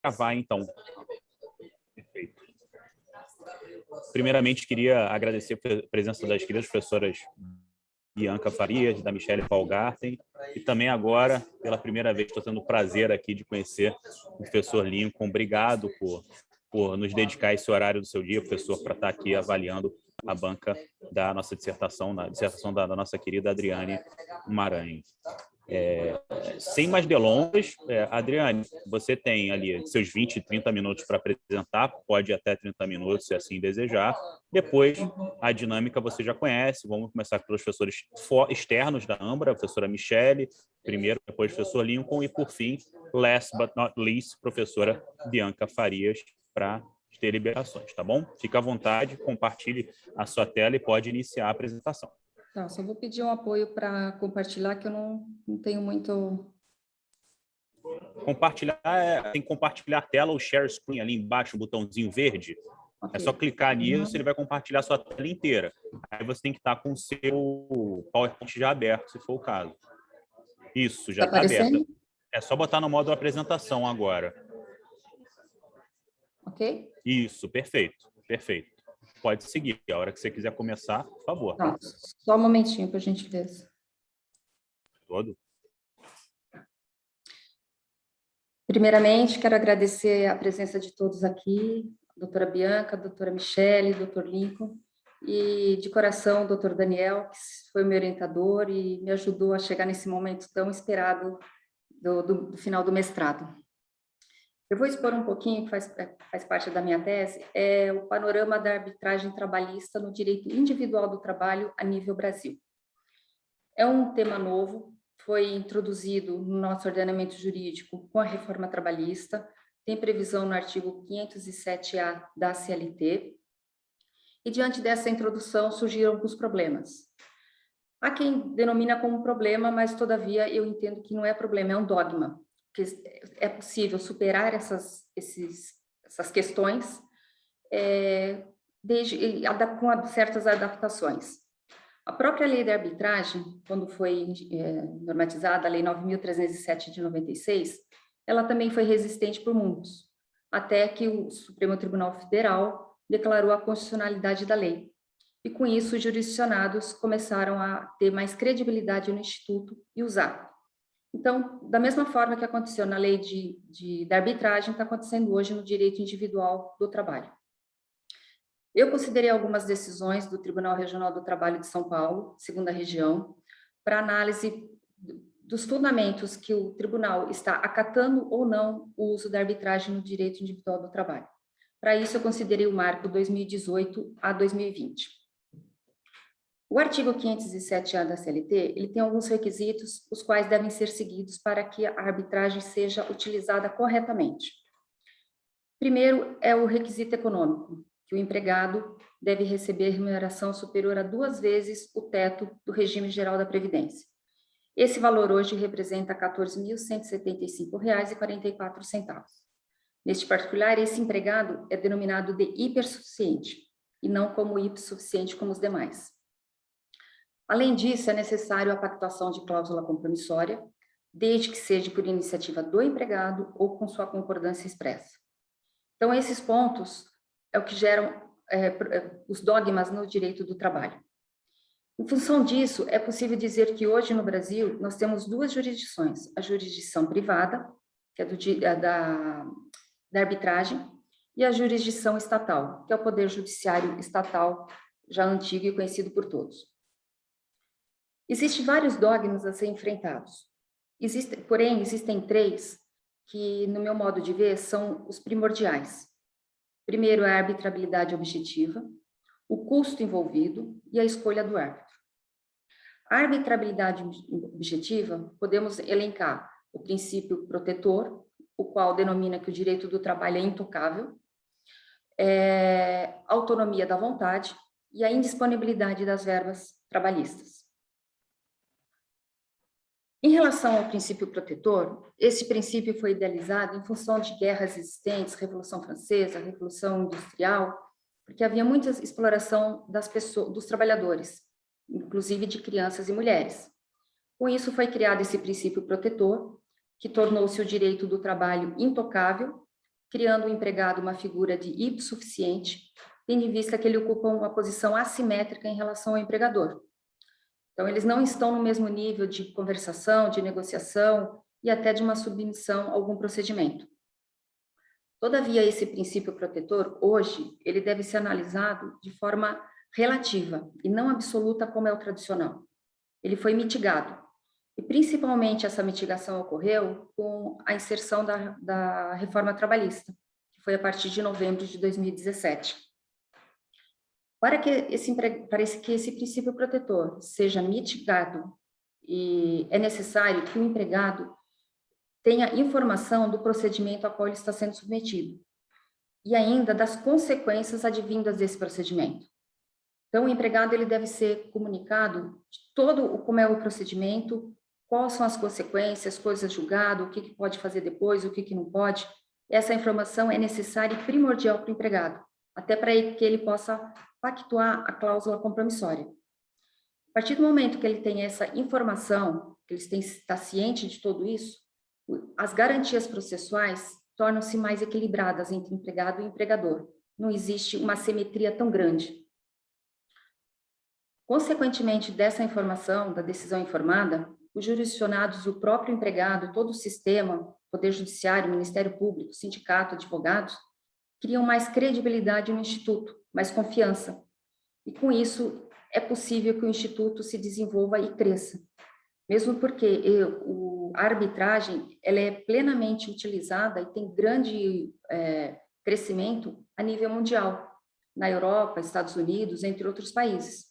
gravar, então. Perfeito. Primeiramente, queria agradecer a presença das queridas professoras Bianca Farias, da Michele Paulgarten, e também agora, pela primeira vez, estou tendo o prazer aqui de conhecer o professor Lincoln. Obrigado por nos dedicar esse horário do seu dia, professor, para estar aqui avaliando a banca da nossa dissertação, na dissertação da nossa querida Adriane Maranhão. Sem mais delongas, Adriane, você tem ali seus 20, 30 minutos para apresentar, pode ir até 30 minutos, se assim desejar. Depois, a dinâmica você já conhece, vamos começar pelos professores externos da Ambra, a professora Michele, primeiro, depois o professor Lincoln, e por fim, last but not least, professora Bianca Farias, para ter liberações, tá bom? Fica à vontade, compartilhe a sua tela e pode iniciar a apresentação. Tá, só vou pedir um apoio para compartilhar, que eu não tenho muito... Compartilhar, tem que compartilhar a tela, o share screen ali embaixo, o botãozinho verde. Okay. É só clicar nisso, ele vai compartilhar a sua tela inteira. Aí você tem que estar com o seu PowerPoint já aberto, se for o caso. Isso, já está aberto. É só botar no modo apresentação agora. Ok? Isso, perfeito, perfeito. Pode seguir. A hora que você quiser começar, por favor. Tá, só um momentinho, por gentileza. Todo. Primeiramente, quero agradecer a presença de todos aqui, a doutora Bianca, a doutora Michele, doutor Lincoln, e de coração, o doutor Daniel, que foi meu orientador e me ajudou a chegar nesse momento tão esperado do final do mestrado. Eu vou expor um pouquinho, que faz parte da minha tese, o panorama da arbitragem trabalhista no direito individual do trabalho a nível Brasil. É um tema novo, foi introduzido no nosso ordenamento jurídico com a reforma trabalhista, tem previsão no artigo 507-A da CLT, e diante dessa introdução surgiram alguns problemas. Há quem denomina como problema, mas todavia eu entendo que não é problema, é um dogma, que é possível superar essas questões com certas adaptações. A própria lei da arbitragem, quando foi normatizada, a lei 9.307 de 96, ela também foi resistente por muitos, até que o Supremo Tribunal Federal declarou a constitucionalidade da lei. E com isso, os jurisdicionados começaram a ter mais credibilidade no Instituto e usar. Então, da mesma forma que aconteceu na lei da arbitragem, está acontecendo hoje no direito individual do trabalho. Eu considerei algumas decisões do Tribunal Regional do Trabalho de São Paulo, segunda região, para análise dos fundamentos que o tribunal está acatando ou não o uso da arbitragem no direito individual do trabalho. Para isso, eu considerei o marco 2018 a 2020. O artigo 507-A da CLT, ele tem alguns requisitos, os quais devem ser seguidos para que a arbitragem seja utilizada corretamente. Primeiro é o requisito econômico, que o empregado deve receber remuneração superior a 2 vezes o teto do regime geral da Previdência. Esse valor hoje representa R$ 14.175,44. Neste particular, esse empregado é denominado de hipersuficiente, e não como hipossuficiente como os demais. Além disso, é necessário a pactuação de cláusula compromissória, desde que seja por iniciativa do empregado ou com sua concordância expressa. Então, esses pontos é o que geram os dogmas no direito do trabalho. Em função disso, é possível dizer que hoje no Brasil nós temos 2 jurisdições, a jurisdição privada, que é da arbitragem, e a jurisdição estatal, que é o poder judiciário estatal, já antigo e conhecido por todos. Existem vários dogmas a ser enfrentados. Porém, existem 3 que, no meu modo de ver, são os primordiais. Primeiro, é a arbitrabilidade objetiva, o custo envolvido e a escolha do árbitro. A arbitrabilidade objetiva, podemos elencar o princípio protetor, o qual denomina que o direito do trabalho é intocável, a autonomia da vontade e a indisponibilidade das verbas trabalhistas. Em relação ao princípio protetor, esse princípio foi idealizado em função de guerras existentes, Revolução Francesa, Revolução Industrial, porque havia muita exploração das pessoas, dos trabalhadores, inclusive de crianças e mulheres. Com isso foi criado esse princípio protetor, que tornou-se o direito do trabalho intocável, criando o empregado uma figura de hipossuficiente, tendo em vista que ele ocupa uma posição assimétrica em relação ao empregador. Então, eles não estão no mesmo nível de conversação, de negociação e até de uma submissão a algum procedimento. Todavia, esse princípio protetor, hoje, ele deve ser analisado de forma relativa e não absoluta como é o tradicional. Ele foi mitigado. E, principalmente, essa mitigação ocorreu com a inserção da reforma trabalhista, que foi a partir de novembro de 2017. Para que esse princípio protetor seja mitigado, é necessário que o empregado tenha informação do procedimento a qual ele está sendo submetido e ainda das consequências advindas desse procedimento. Então, o empregado ele deve ser comunicado de como é o procedimento, quais são as consequências, coisas julgado, o que pode fazer depois, o que não pode. Essa informação é necessária e primordial para o empregado, até para que ele possa pactuar a cláusula compromissória. A partir do momento que ele tem essa informação, que ele está ciente de tudo isso, as garantias processuais tornam-se mais equilibradas entre empregado e empregador. Não existe uma assimetria tão grande. Consequentemente dessa informação, da decisão informada, os jurisdicionados e o próprio empregado, todo o sistema, Poder Judiciário, Ministério Público, sindicato, advogados, criam mais credibilidade no Instituto, mais confiança. E com isso, é possível que o Instituto se desenvolva e cresça. Mesmo porque a arbitragem ela é plenamente utilizada e tem grande crescimento a nível mundial, na Europa, Estados Unidos, entre outros países.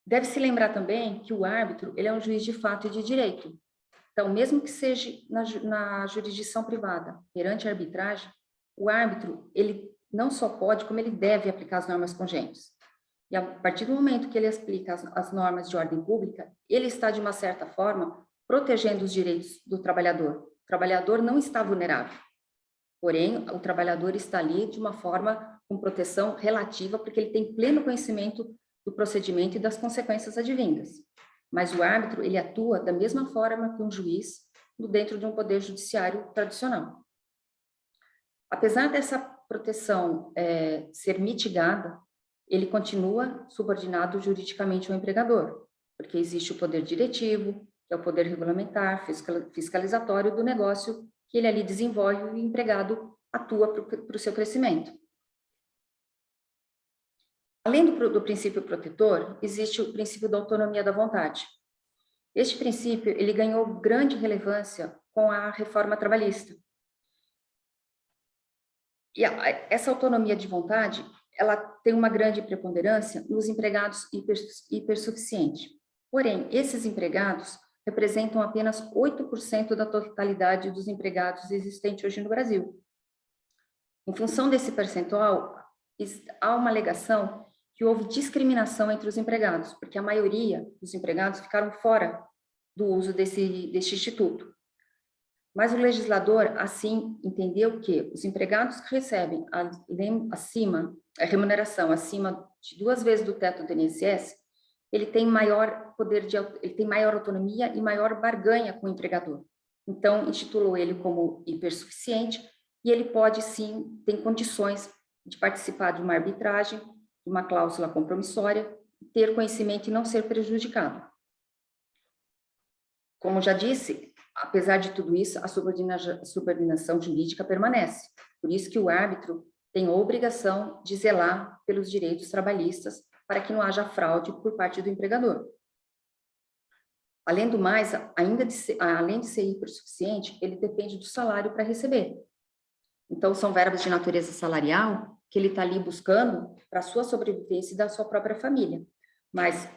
Deve-se lembrar também que o árbitro ele é um juiz de fato e de direito. Então, mesmo que seja na jurisdição privada, perante a arbitragem, o árbitro ele não só pode, como ele deve aplicar as normas congênitas. E a partir do momento que ele aplica as normas de ordem pública, ele está, de uma certa forma, protegendo os direitos do trabalhador. O trabalhador não está vulnerável. Porém, o trabalhador está ali de uma forma com proteção relativa, porque ele tem pleno conhecimento do procedimento e das consequências advindas. Mas o árbitro, ele atua da mesma forma que um juiz dentro de um poder judiciário tradicional. Apesar dessa proteção ser mitigada, ele continua subordinado juridicamente ao empregador, porque existe o poder diretivo, que é o poder regulamentar, fiscalizatório do negócio que ele ali desenvolve e o empregado atua para o seu crescimento. Além do princípio protetor, existe o princípio da autonomia da vontade. Este princípio ele ganhou grande relevância com a reforma trabalhista. E essa autonomia de vontade, ela tem uma grande preponderância nos empregados hipersuficientes. Porém, esses empregados representam apenas 8% da totalidade dos empregados existentes hoje no Brasil. Em função desse percentual, há uma alegação que houve discriminação entre os empregados, porque a maioria dos empregados ficaram fora do uso deste instituto. Mas o legislador, assim, entendeu que os empregados que recebem a remuneração acima de 2 vezes do teto do INSS, ele tem maior ele tem maior autonomia e maior barganha com o empregador. Então, intitulou ele como hipersuficiente e ele pode, sim, tem condições de participar de uma arbitragem, de uma cláusula compromissória, ter conhecimento e não ser prejudicado. Como já disse, apesar de tudo isso, a subordinação jurídica permanece. Por isso que o árbitro tem a obrigação de zelar pelos direitos trabalhistas para que não haja fraude por parte do empregador. Além do mais, além de ser hipersuficiente, ele depende do salário para receber. Então, são verbas de natureza salarial que ele está ali buscando para a sua sobrevivência e da sua própria família. Mas,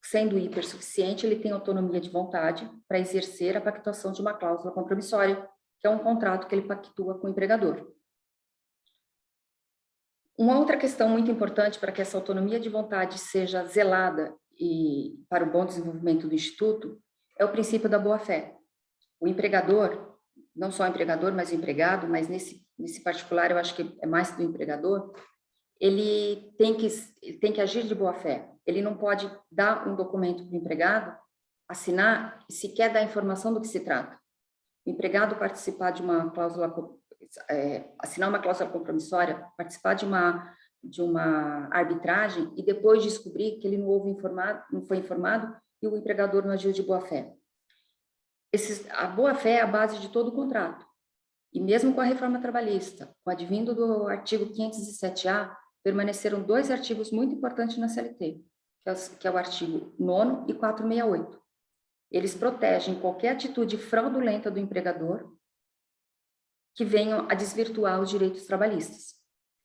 sendo hipersuficiente, ele tem autonomia de vontade para exercer a pactuação de uma cláusula compromissória, que é um contrato que ele pactua com o empregador. Uma outra questão muito importante para que essa autonomia de vontade seja zelada e para o bom desenvolvimento do Instituto é o princípio da boa-fé. O empregador, não só o empregador, mas o empregado, mas nesse particular eu acho que é mais do empregador, ele tem que agir de boa-fé. Ele não pode dar um documento para o empregado, assinar e sequer dar informação do que se trata. o empregado participar de uma cláusula, assinar uma cláusula compromissória, participar de uma arbitragem e depois descobrir que ele não foi informado e o empregador não agiu de boa-fé. A boa-fé é a base de todo o contrato. E mesmo com a reforma trabalhista, com o advindo do artigo 507-A, permaneceram 2 artigos muito importantes na CLT, que é o artigo 9º e 468. Eles protegem qualquer atitude fraudulenta do empregador que venham a desvirtuar os direitos trabalhistas.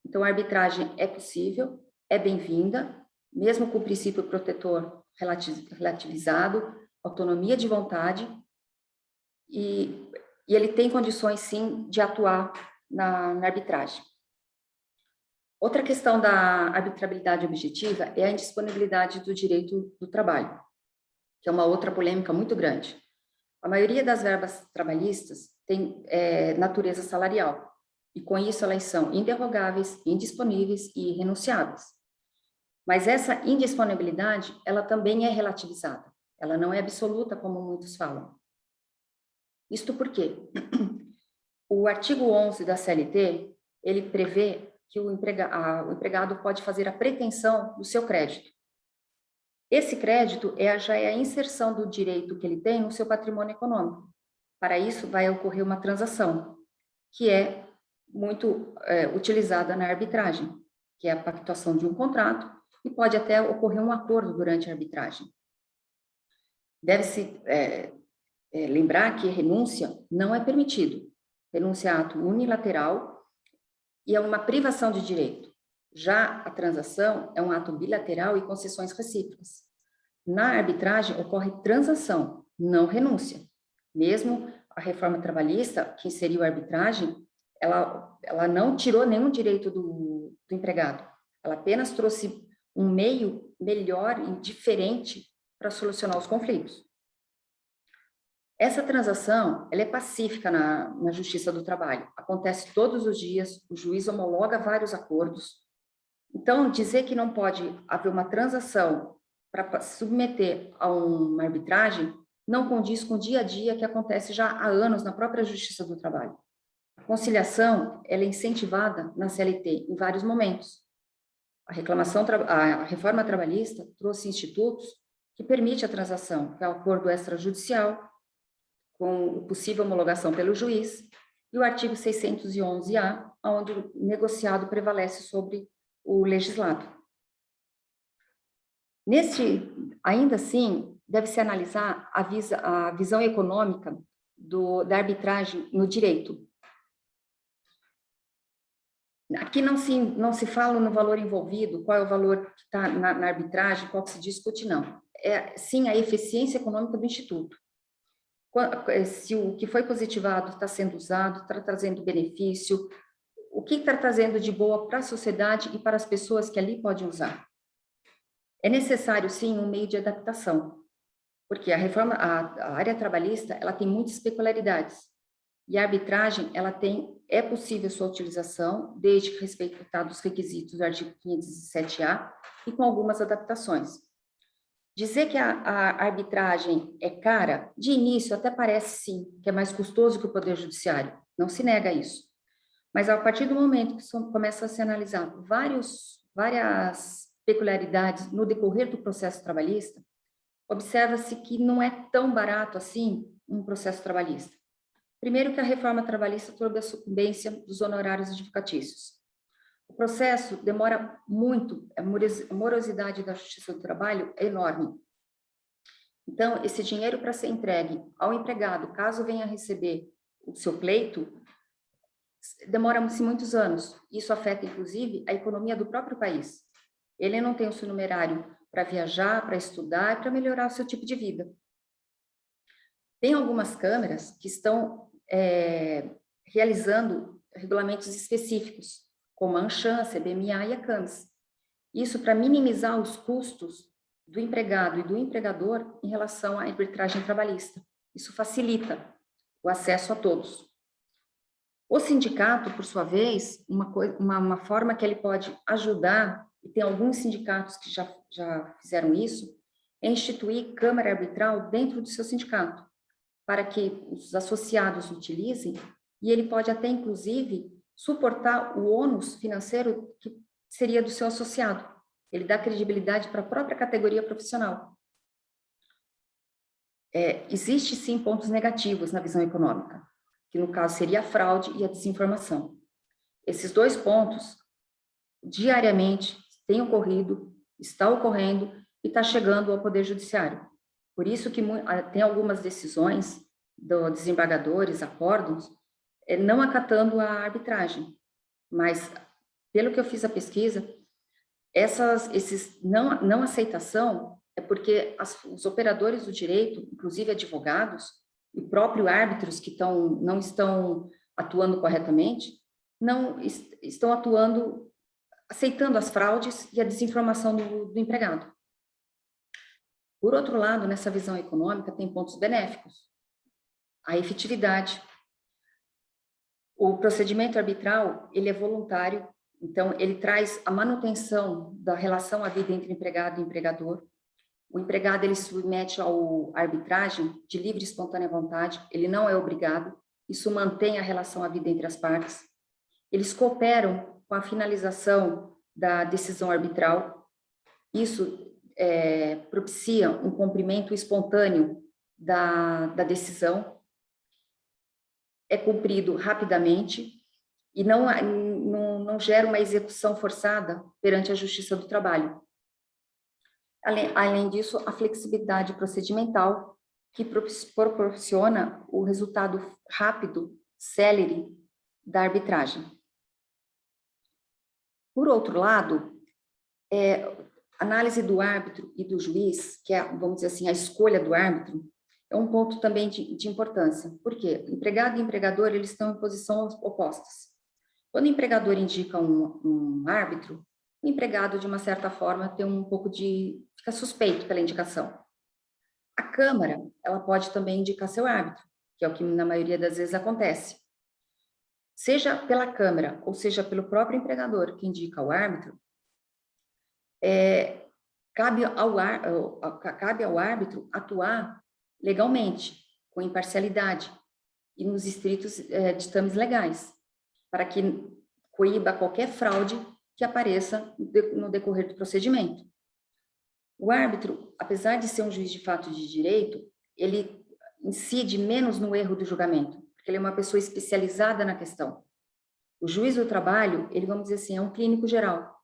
Então, a arbitragem é possível, é bem-vinda, mesmo com o princípio protetor relativizado, autonomia de vontade, e ele tem condições, sim, de atuar na arbitragem. Outra questão da arbitrabilidade objetiva é a indisponibilidade do direito do trabalho, que é uma outra polêmica muito grande. A maioria das verbas trabalhistas tem natureza salarial, e com isso elas são inderrogáveis, indisponíveis e irrenunciáveis. Mas essa indisponibilidade, ela também é relativizada, ela não é absoluta, como muitos falam. Isto por quê? O artigo 11 da CLT, ele prevê que o empregado pode fazer a pretensão do seu crédito. Esse crédito já é a inserção do direito que ele tem no seu patrimônio econômico. Para isso, vai ocorrer uma transação, que é muito utilizada na arbitragem, que é a pactuação de um contrato, e pode até ocorrer um acordo durante a arbitragem. Deve-se lembrar que renúncia não é permitido. Renúncia é ato unilateral e é uma privação de direito. Já a transação é um ato bilateral e concessões recíprocas. Na arbitragem ocorre transação, não renúncia. Mesmo a reforma trabalhista, que inseriu a arbitragem, ela não tirou nenhum direito do empregado. Ela apenas trouxe um meio melhor e diferente para solucionar os conflitos. Essa transação, ela é pacífica na Justiça do Trabalho. Acontece todos os dias, o juiz homologa vários acordos. Então, dizer que não pode haver uma transação para submeter a uma arbitragem não condiz com o dia a dia que acontece já há anos na própria Justiça do Trabalho. A conciliação, ela é incentivada na CLT em vários momentos. A reforma trabalhista trouxe institutos que permitem a transação, que é o acordo extrajudicial, com possível homologação pelo juiz, e o artigo 611-A, onde o negociado prevalece sobre o legislado. Ainda assim, deve-se analisar a visão econômica da arbitragem no direito. Aqui não se fala no valor envolvido, qual é o valor que está na arbitragem, qual que se discute, não. É, sim, a eficiência econômica do Instituto. Se o que foi positivado está sendo usado, está trazendo benefício, o que está trazendo de boa para a sociedade e para as pessoas que ali podem usar. É necessário, sim, um meio de adaptação, porque a área trabalhista, ela tem muitas peculiaridades, e a arbitragem, é possível sua utilização, desde que respeitados os requisitos do artigo 507-A, e com algumas adaptações. Dizer que a arbitragem é cara, de início até parece sim, que é mais custoso que o Poder Judiciário, não se nega isso. Mas a partir do momento que começa a se analisar várias peculiaridades no decorrer do processo trabalhista, observa-se que não é tão barato assim um processo trabalhista. Primeiro que a reforma trabalhista trouxe a sucumbência dos honorários advocatícios. O processo demora muito, a morosidade da Justiça do Trabalho é enorme. Então, esse dinheiro para ser entregue ao empregado, caso venha receber o seu pleito, demora-se muitos anos. Isso afeta, inclusive, a economia do próprio país. Ele não tem o seu numerário para viajar, para estudar e para melhorar o seu tipo de vida. Tem algumas câmaras que estão realizando regulamentos específicos, como a ANCHAN, a CBMA e a CAMS. Isso para minimizar os custos do empregado e do empregador em relação à arbitragem trabalhista. Isso facilita o acesso a todos. O sindicato, por sua vez, uma forma que ele pode ajudar, e tem alguns sindicatos que já fizeram isso, é instituir câmara arbitral dentro do seu sindicato, para que os associados utilizem, e ele pode até, inclusive, suportar o ônus financeiro que seria do seu associado. Ele dá credibilidade para a própria categoria profissional. Existe, sim, pontos negativos na visão econômica, que no caso seria a fraude e a desinformação. Esses dois pontos, diariamente, têm ocorrido, está ocorrendo e está chegando ao Poder Judiciário. Por isso que tem algumas decisões dos desembargadores, acórdãos, não acatando a arbitragem. Mas, pelo que eu fiz a pesquisa, esses não aceitação é porque os operadores do direito, inclusive advogados, e próprios árbitros que não estão atuando corretamente, não estão atuando, aceitando as fraudes e a desinformação do empregado. Por outro lado, nessa visão econômica, tem pontos benéficos. A efetividade. O procedimento arbitral, ele é voluntário, então ele traz a manutenção da relação à vida entre empregado e empregador. O empregado, ele se submete à arbitragem de livre e espontânea vontade, ele não é obrigado, isso mantém a relação à vida entre as partes. Eles cooperam com a finalização da decisão arbitral, isso propicia um cumprimento espontâneo da decisão, é cumprido rapidamente e não gera uma execução forçada perante a Justiça do Trabalho. Além disso, a flexibilidade procedimental, que proporciona o resultado rápido, célere, da arbitragem. Por outro lado, análise do árbitro e do juiz, que é, vamos dizer assim, a escolha do árbitro, é um ponto também de importância. Por quê? Empregado e empregador, eles estão em posições opostas. Quando o empregador indica um árbitro, o empregado, de uma certa forma, tem um pouco fica suspeito pela indicação. A Câmara, ela pode também indicar seu árbitro, que é o que na maioria das vezes acontece. Seja pela Câmara, ou seja pelo próprio empregador que indica o árbitro, cabe ao árbitro atuar legalmente, com imparcialidade, e nos estritos ditames legais, para que coíba qualquer fraude que apareça no decorrer do procedimento. O árbitro, apesar de ser um juiz de fato de direito, ele incide menos no erro do julgamento, porque ele é uma pessoa especializada na questão. O juiz do trabalho, ele, vamos dizer assim, é um clínico geral.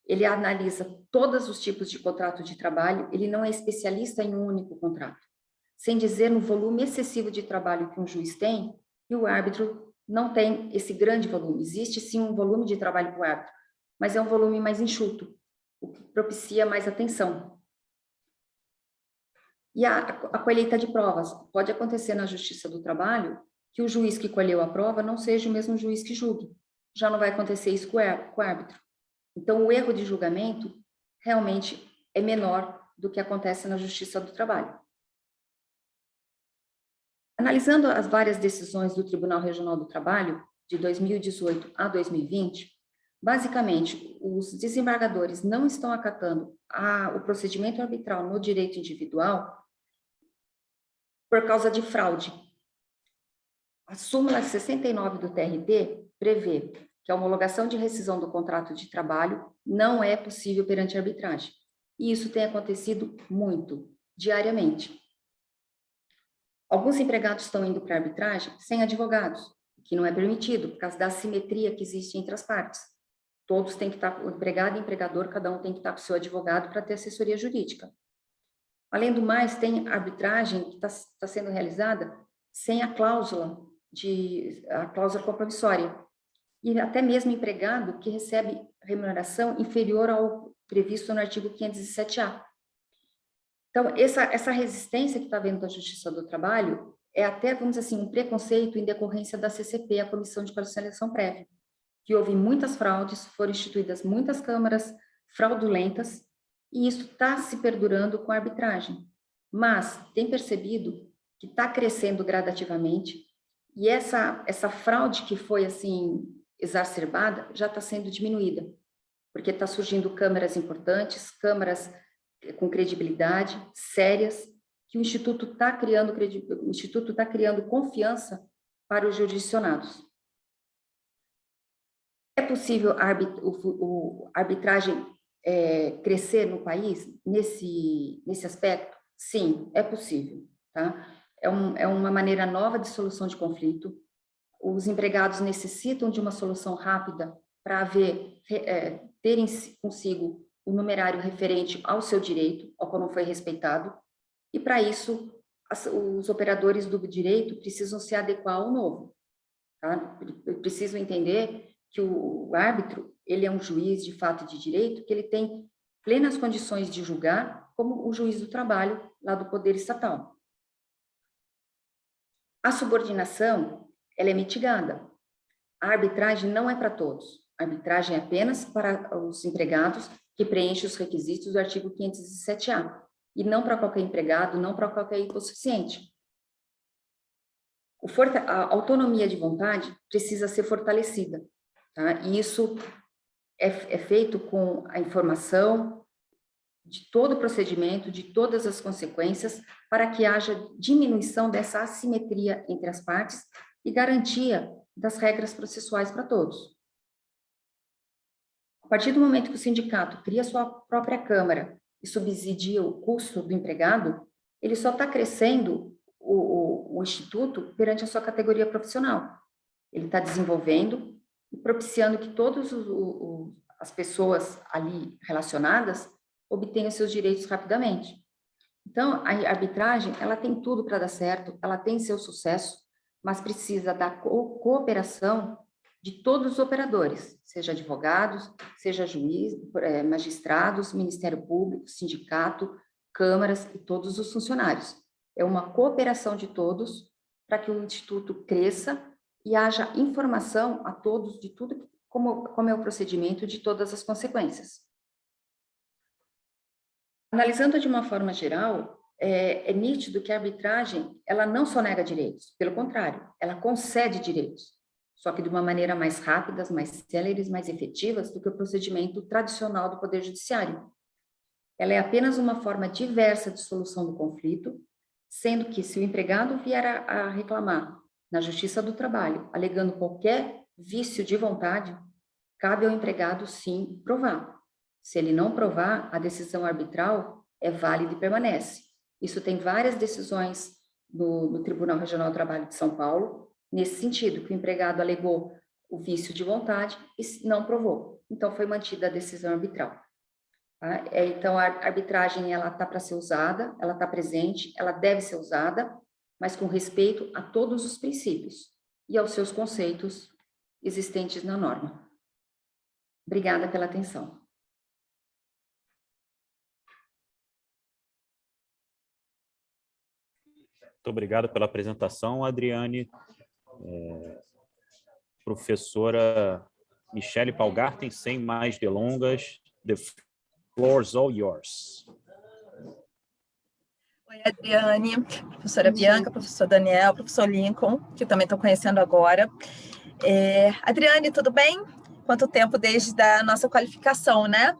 Ele analisa todos os tipos de contrato de trabalho, ele não é especialista em um único contrato. Sem dizer no volume excessivo de trabalho que um juiz tem, e o árbitro não tem esse grande volume. Existe, sim, um volume de trabalho para o árbitro, mas é um volume mais enxuto, o que propicia mais atenção. E a colheita de provas. Pode acontecer na Justiça do Trabalho que o juiz que colheu a prova não seja o mesmo juiz que julgue. Já não vai acontecer isso com o árbitro. Então, o erro de julgamento realmente é menor do que acontece na Justiça do Trabalho. Analisando as várias decisões do Tribunal Regional do Trabalho, de 2018 a 2020, basicamente, os desembargadores não estão acatando o procedimento arbitral no direito individual por causa de fraude. A súmula 69 do TRT prevê que a homologação de rescisão do contrato de trabalho não é possível perante a arbitragem. E isso tem acontecido muito, diariamente. Alguns empregados estão indo para a arbitragem sem advogados, o que não é permitido, por causa da assimetria que existe entre as partes. Todos têm que estar, o empregado e o empregador, cada um tem que estar com o seu advogado para ter assessoria jurídica. Além do mais, tem arbitragem que está sendo realizada sem a cláusula compromissória. E até mesmo empregado que recebe remuneração inferior ao previsto no artigo 507-A. Então, essa resistência que está havendo da Justiça do Trabalho é até, vamos dizer assim, um preconceito em decorrência da CCP, a Comissão de Conciliação Prévia, que houve muitas fraudes, foram instituídas muitas câmaras fraudulentas, e isso está se perdurando com a arbitragem. Mas tem percebido que está crescendo gradativamente, e essa fraude que foi, assim, exacerbada, já está sendo diminuída, porque está surgindo câmaras importantes, câmaras com credibilidade, sérias, que o Instituto está criando confiança para os jurisdicionados. É possível a arbitragem crescer no país nesse aspecto? Sim, é possível. Tá? É uma maneira nova de solução de conflito. Os empregados necessitam de uma solução rápida para terem consigo o numerário referente ao seu direito, ao qual não foi respeitado, e para isso os operadores do direito precisam se adequar ao novo. Tá? Precisam entender que o árbitro, ele é um juiz de fato e de direito, que ele tem plenas condições de julgar como o juiz do trabalho lá do poder estatal. A subordinação, ela é mitigada. A arbitragem não é para todos. A arbitragem é apenas para os empregados que preenchem os requisitos do artigo 507-A, e não para qualquer empregado, não para qualquer hipossuficiente. A autonomia de vontade precisa ser fortalecida, tá? E isso é feito com a informação de todo o procedimento, de todas as consequências, para que haja diminuição dessa assimetria entre as partes e garantia das regras processuais para todos. A partir do momento que o sindicato cria sua própria câmara e subsidia o custo do empregado, ele só está crescendo o instituto perante a sua categoria profissional. Ele está desenvolvendo e propiciando que todas as pessoas ali relacionadas obtenham seus direitos rapidamente. Então, a arbitragem, ela tem tudo para dar certo, ela tem seu sucesso, mas precisa da cooperação de todos os operadores, seja advogados, seja juiz, magistrados, Ministério Público, sindicato, câmaras e todos os funcionários. É uma cooperação de todos para que o Instituto cresça e haja informação a todos de tudo, como é o procedimento, de todas as consequências. Analisando de uma forma geral, é nítido que a arbitragem, ela não só nega direitos, pelo contrário, ela concede direitos, só que de uma maneira mais rápida, mais céleres, mais efetivas do que o procedimento tradicional do Poder Judiciário. Ela é apenas uma forma diversa de solução do conflito, sendo que se o empregado vier a reclamar na Justiça do Trabalho, alegando qualquer vício de vontade, cabe ao empregado, sim, provar. Se ele não provar, a decisão arbitral é válida e permanece. Isso tem várias decisões no Tribunal Regional do Trabalho de São Paulo, nesse sentido, que o empregado alegou o vício de vontade e não provou. Então, foi mantida a decisão arbitral. Tá? Então, a arbitragem, ela está para ser usada, ela está presente, ela deve ser usada, mas com respeito a todos os princípios e aos seus conceitos existentes na norma. Obrigada pela atenção. Muito obrigado pela apresentação, Adriane. Professora Michele Paulgarten, sem mais delongas, the floor is all yours. Oi, Adriane, professora Bianca, professor Daniel, professor Lincoln, que também estou conhecendo agora. Adriane, tudo bem? Quanto tempo desde a nossa qualificação, né?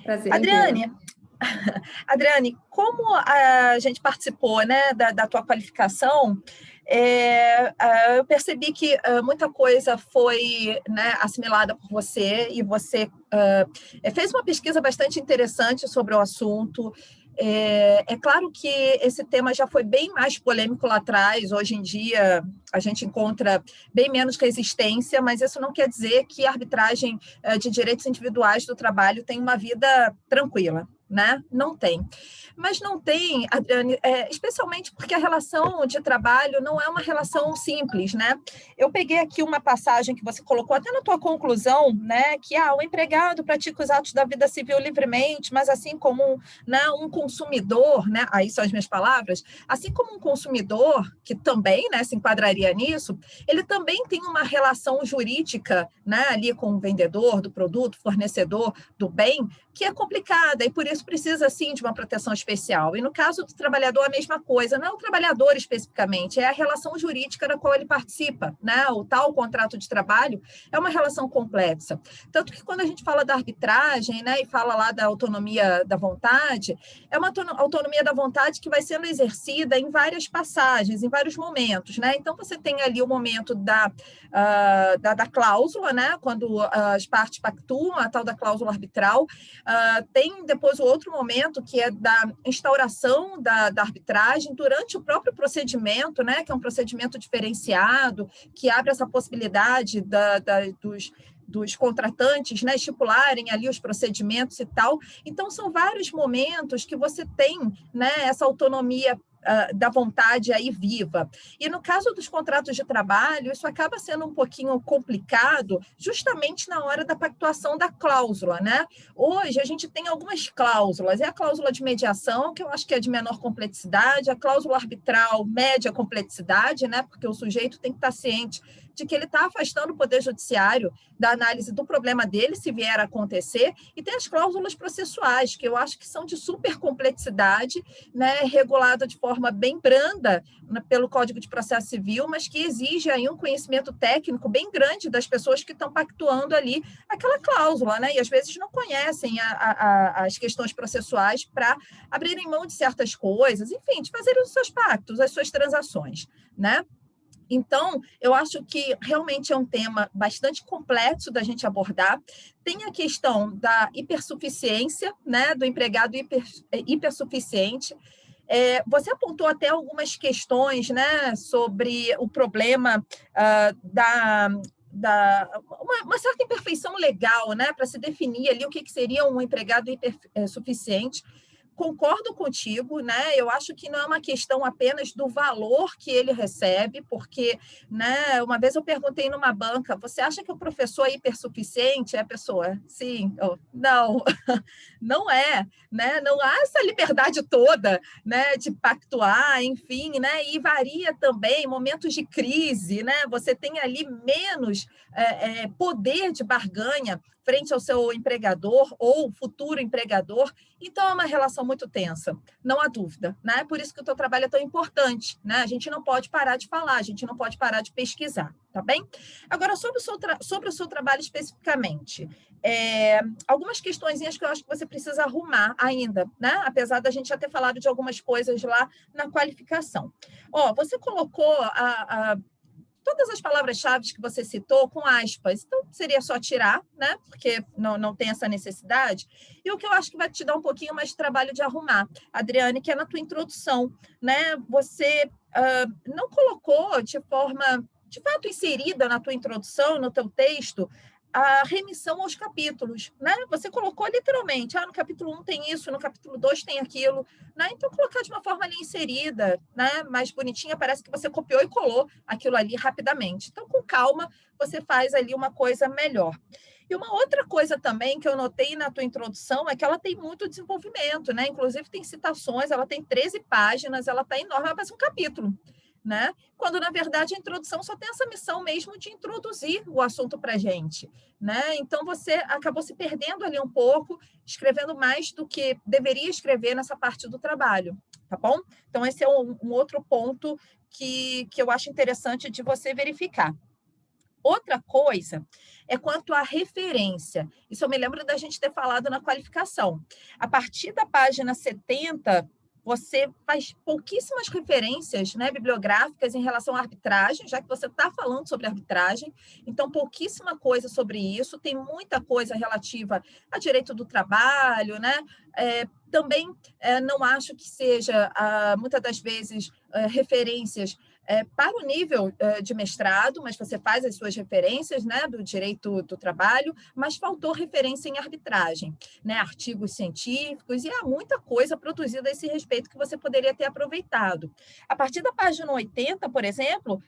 Prazer. Adriane, como a gente participou, né, da tua qualificação, eu percebi que muita coisa foi, né, assimilada por você, e você fez uma pesquisa bastante interessante sobre o assunto. É claro que esse tema já foi bem mais polêmico lá atrás. Hoje em dia a gente encontra bem menos resistência, mas isso não quer dizer que a arbitragem de direitos individuais do trabalho tem uma vida tranquila, né? Não tem. Mas não tem, Adriane, especialmente porque a relação de trabalho não é uma relação simples, né? Eu peguei aqui uma passagem que você colocou até na tua conclusão, né? Que o empregado pratica os atos da vida civil livremente, mas assim como um consumidor, né? Aí são as minhas palavras, assim como um consumidor, que também, né, se enquadraria nisso, ele também tem uma relação jurídica, né, ali com o vendedor do produto, fornecedor do bem, que é complicada e, por isso, precisa, sim, de uma proteção especial. E, no caso do trabalhador, a mesma coisa. Não é o trabalhador especificamente, é a relação jurídica da qual ele participa, né? O tal contrato de trabalho é uma relação complexa. Tanto que, quando a gente fala da arbitragem, né, e fala lá da autonomia da vontade, é uma autonomia da vontade que vai sendo exercida em várias passagens, em vários momentos, né? Então, você tem ali o momento da cláusula, né? Quando as partes pactuam, a tal da cláusula arbitral. Tem depois o outro momento, que é da instauração da arbitragem durante o próprio procedimento, né, que é um procedimento diferenciado, que abre essa possibilidade dos contratantes, né, estipularem ali os procedimentos e tal. Então, são vários momentos que você tem, né, essa autonomia da vontade aí viva. E no caso dos contratos de trabalho, isso acaba sendo um pouquinho complicado, justamente na hora da pactuação da cláusula, né? Hoje a gente tem algumas cláusulas, é a cláusula de mediação, que eu acho que é de menor complexidade, a cláusula arbitral, média complexidade, né? Porque o sujeito tem que estar ciente de que ele está afastando o Poder Judiciário da análise do problema dele, se vier a acontecer, e tem as cláusulas processuais, que eu acho que são de super complexidade, né, regulada de forma bem branda, né, pelo Código de Processo Civil, mas que exige aí um conhecimento técnico bem grande das pessoas que estão pactuando ali aquela cláusula, né, e às vezes não conhecem as questões processuais para abrirem mão de certas coisas, enfim, de fazerem os seus pactos, as suas transações, né? Então, eu acho que realmente é um tema bastante complexo da gente abordar. Tem a questão da hipersuficiência, né, do empregado hipersuficiente. Você apontou até algumas questões, né, sobre o problema uma certa imperfeição legal, né, para se definir ali o que seria um empregado hipersuficiente. Concordo contigo, né? Eu acho que não é uma questão apenas do valor que ele recebe, porque, né, uma vez eu perguntei numa banca, você acha que o professor é hipersuficiente? A pessoa, sim, não, não é, né? Não há essa liberdade toda, né, de pactuar, enfim, né? E varia também momentos de crise, né? Você tem ali menos poder de barganha frente ao seu empregador ou futuro empregador, então é uma relação muito tensa, não há dúvida, né? Por isso que o teu trabalho é tão importante, né? A gente não pode parar de falar, a gente não pode parar de pesquisar, tá bem? Agora, sobre o seu trabalho especificamente, algumas questõezinhas que eu acho que você precisa arrumar ainda, né? Apesar da gente já ter falado de algumas coisas lá na qualificação. Você colocou todas as palavras-chave que você citou com aspas, então seria só tirar, né? Porque não tem essa necessidade. E o que eu acho que vai te dar um pouquinho mais de trabalho de arrumar, Adriane, que é na tua introdução, né? Você não colocou de forma, de fato, inserida na tua introdução, no teu texto, a remissão aos capítulos, né? Você colocou literalmente, no capítulo 1 tem isso, no capítulo 2 tem aquilo, né? Então, colocar de uma forma ali inserida, né? Mais bonitinha, parece que você copiou e colou aquilo ali rapidamente. Então, com calma, você faz ali uma coisa melhor. E uma outra coisa também que eu notei na tua introdução é que ela tem muito desenvolvimento, né? Inclusive tem citações, ela tem 13 páginas, ela está enorme, ela parece um capítulo, né? Quando, na verdade, a introdução só tem essa missão mesmo de introduzir o assunto para a gente, né? Então, você acabou se perdendo ali um pouco, escrevendo mais do que deveria escrever nessa parte do trabalho, tá bom? Então, esse é um outro ponto que eu acho interessante de você verificar. Outra coisa é quanto à referência. Isso eu me lembro da gente ter falado na qualificação. A partir da página 70, você faz pouquíssimas referências, né, bibliográficas em relação à arbitragem, já que você está falando sobre arbitragem, então pouquíssima coisa sobre isso, tem muita coisa relativa a direito do trabalho, né? Também não acho que seja, muitas das vezes, referências para o nível de mestrado, mas você faz as suas referências, né, do direito do trabalho, mas faltou referência em arbitragem, né, artigos científicos, e há muita coisa produzida a esse respeito que você poderia ter aproveitado. A partir da página 80, por exemplo,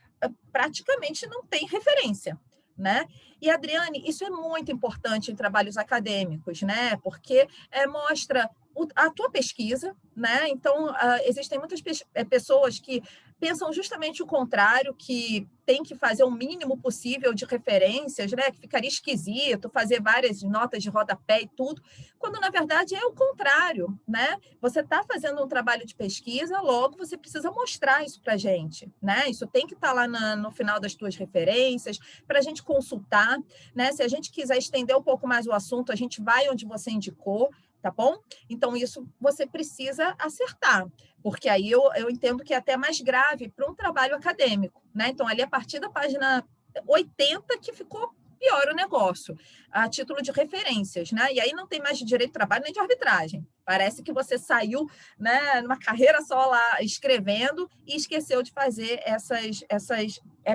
praticamente não tem referência, né? E, Adriane, isso é muito importante em trabalhos acadêmicos, né? Porque mostra a tua pesquisa, né? Então, existem muitas pessoas que pensam justamente o contrário, que tem que fazer o mínimo possível de referências, né? Que ficaria esquisito fazer várias notas de rodapé e tudo, quando, na verdade, é o contrário, né? Você está fazendo um trabalho de pesquisa, logo você precisa mostrar isso para a gente, né? Isso tem que estar lá no final das tuas referências, para a gente consultar, né? Se a gente quiser estender um pouco mais o assunto, a gente vai onde você indicou, tá bom? Então, isso você precisa acertar, porque aí eu entendo que é até mais grave para um trabalho acadêmico, né? Então, ali, a partir da página 80, que ficou pior o negócio, a título de referências, né? E aí não tem mais de direito de trabalho nem de arbitragem. Parece que você saiu, né, numa carreira só lá escrevendo e esqueceu de fazer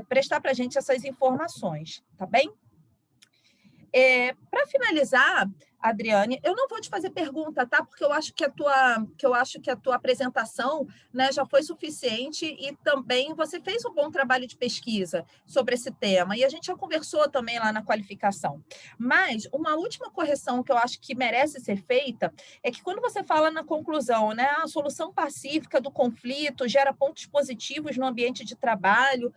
prestar para a gente essas informações, tá bem? Para finalizar, Adriane, eu não vou te fazer pergunta, tá? Porque eu acho que a tua apresentação, né, já foi suficiente e também você fez um bom trabalho de pesquisa sobre esse tema, e a gente já conversou também lá na qualificação. Mas uma última correção que eu acho que merece ser feita é que quando você fala na conclusão, né, a solução pacífica do conflito gera pontos positivos no ambiente de trabalho.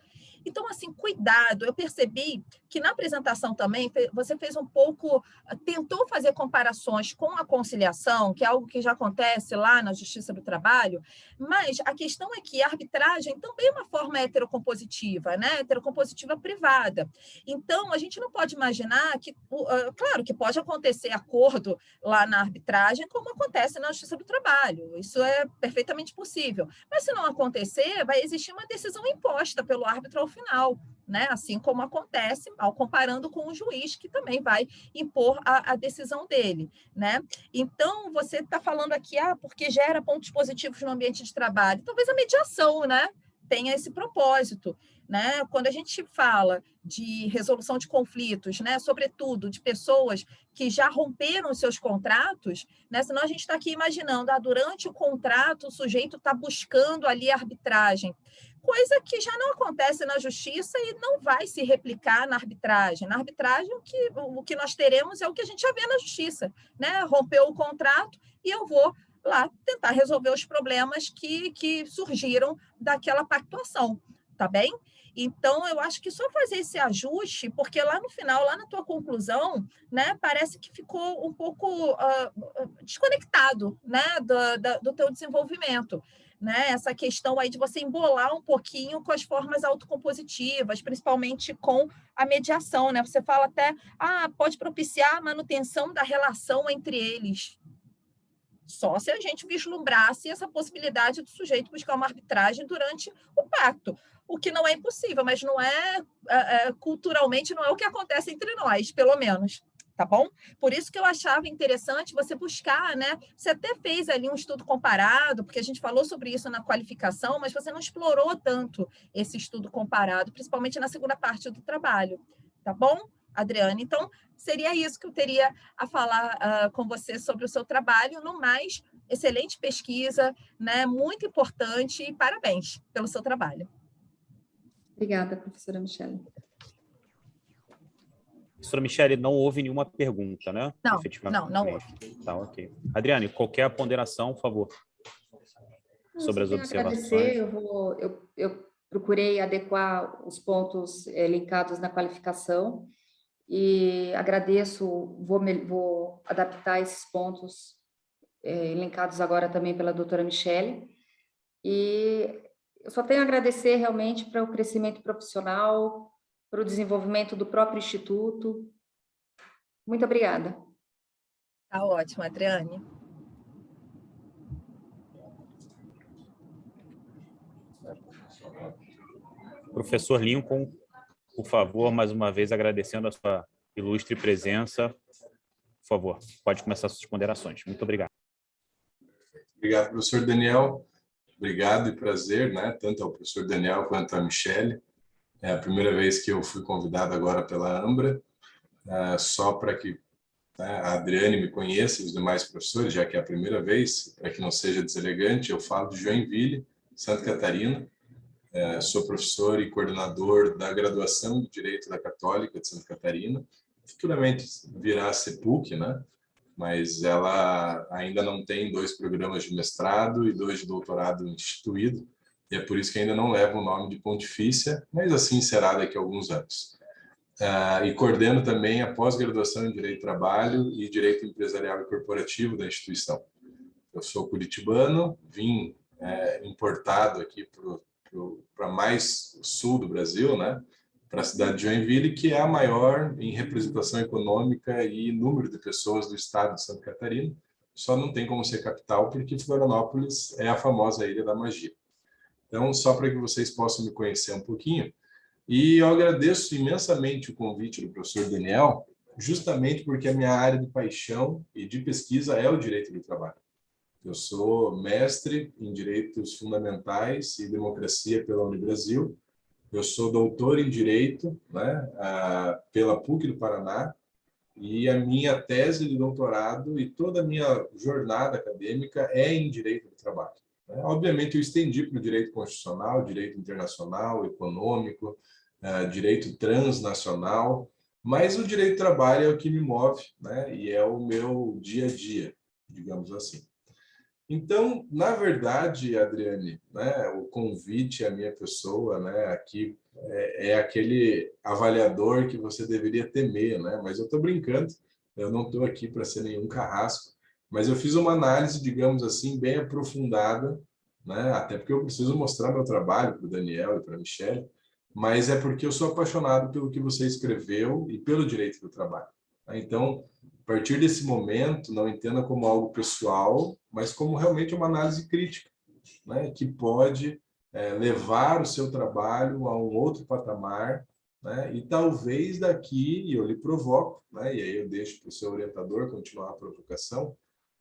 Então, assim, cuidado. Eu percebi que na apresentação também você fez um pouco, tentou fazer comparações com a conciliação, que é algo que já acontece lá na Justiça do Trabalho, mas a questão é que a arbitragem também é uma forma heterocompositiva, né? Heterocompositiva privada. Então, a gente não pode imaginar que, claro que pode acontecer acordo lá na arbitragem, como acontece na Justiça do Trabalho. Isso é perfeitamente possível. Mas se não acontecer, vai existir uma decisão imposta pelo árbitro ao final, né? Assim como acontece ao comparando com o juiz, que também vai impor a decisão dele, né? Então, você está falando aqui, porque gera pontos positivos no ambiente de trabalho. Talvez a mediação, né, tenha esse propósito, né? Quando a gente fala de resolução de conflitos, né, sobretudo de pessoas que já romperam os seus contratos, né? Senão a gente está aqui imaginando, durante o contrato o sujeito está buscando ali a arbitragem, coisa que já não acontece na justiça e não vai se replicar na arbitragem. Na arbitragem, o que nós teremos é o que a gente já vê na justiça, né? Rompeu o contrato e eu vou lá tentar resolver os problemas que surgiram daquela pactuação, tá bem? Então, eu acho que só fazer esse ajuste, porque lá no final, lá na tua conclusão, né, parece que ficou um pouco desconectado, né, do teu desenvolvimento. Né, essa questão aí de você embolar um pouquinho com as formas autocompositivas, principalmente com a mediação, né? Você fala até, pode propiciar a manutenção da relação entre eles. Só se a gente vislumbrasse essa possibilidade do sujeito buscar uma arbitragem durante o pacto, o que não é impossível, mas não culturalmente não é o que acontece entre nós, pelo menos. Tá bom? Por isso que eu achava interessante você buscar, né? Você até fez ali um estudo comparado, porque a gente falou sobre isso na qualificação, mas você não explorou tanto esse estudo comparado, principalmente na segunda parte do trabalho. Tá bom, Adriane? Então, seria isso que eu teria a falar com você sobre o seu trabalho. No mais, excelente pesquisa, né? Muito importante e parabéns pelo seu trabalho. Obrigada, professora Michele. Professora Michele, não houve nenhuma pergunta, né? Não houve. Tá, ok. Adriane, qualquer ponderação, por favor, sobre as observações. Eu procurei adequar os pontos linkados na qualificação e agradeço, vou adaptar esses pontos linkados agora também pela doutora Michele. E eu só tenho a agradecer realmente para o crescimento profissional, para o desenvolvimento do próprio Instituto. Muito obrigada. Tá ótimo, Adriane. Professor Lincoln, por favor, mais uma vez agradecendo a sua ilustre presença. Por favor, pode começar suas ponderações. Muito obrigado. Obrigado, professor Daniel. Obrigado e prazer, né? Tanto ao professor Daniel quanto à Michele. É a primeira vez que eu fui convidado agora pela Ambra, só para que a Adriane me conheça e os demais professores, já que é a primeira vez, para que não seja deselegante, eu falo de Joinville, Santa Catarina. Sou professor e coordenador da graduação de Direito da Católica de Santa Catarina. Futuramente virá a CEPUC, né? Mas ela ainda não tem 2 programas de mestrado e 2 de doutorado instituído. e é por isso que ainda não leva o nome de pontifícia, mas assim será daqui a alguns anos. E coordeno também a pós-graduação em Direito do Trabalho e Direito Empresarial e Corporativo da instituição. Eu sou curitibano, vim importado aqui para mais sul do Brasil, né? Para a cidade de Joinville, que é a maior em representação econômica e número de pessoas do estado de Santa Catarina. Só não tem como ser capital, porque Florianópolis é a famosa Ilha da Magia. Então, só para que vocês possam me conhecer um pouquinho. E eu agradeço imensamente o convite do professor Daniel, justamente porque a minha área de paixão e de pesquisa é o direito do trabalho. Eu sou mestre em Direitos Fundamentais e Democracia pela Unibrasil. Eu sou doutor em Direito, né, pela PUC do Paraná, e a minha tese de doutorado e toda a minha jornada acadêmica é em Direito do Trabalho. Obviamente, eu estendi para o Direito Constitucional, Direito Internacional, Econômico, Direito Transnacional, mas o Direito do Trabalho é o que me move, né, e é o meu dia a dia, digamos assim. Então, na verdade, Adriane, né, o convite à minha pessoa, né, aqui é aquele avaliador que você deveria temer, né? Mas eu estou brincando, eu não estou aqui para ser nenhum carrasco, mas eu fiz uma análise, digamos assim, bem aprofundada, né? Até porque eu preciso mostrar meu trabalho para o Daniel e para a Michelle, mas é porque eu sou apaixonado pelo que você escreveu e pelo direito do trabalho. Então, a partir desse momento, não entenda como algo pessoal, mas como realmente uma análise crítica, né, que pode levar o seu trabalho a um outro patamar, né, e talvez daqui, e eu lhe provoco, né, e aí eu deixo para o seu orientador continuar a provocação,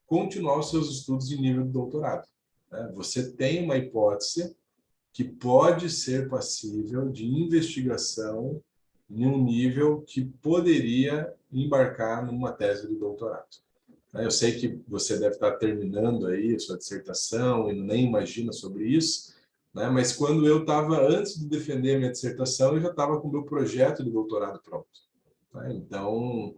continuar os seus estudos de nível de doutorado. Né? Você tem uma hipótese que pode ser passível de investigação em um nível que poderia embarcar numa tese de doutorado. Eu sei que você deve estar terminando aí a sua dissertação e nem imagina sobre isso, né? Mas quando eu estava, antes de defender a minha dissertação, eu já estava com o meu projeto de doutorado pronto. Né? Então,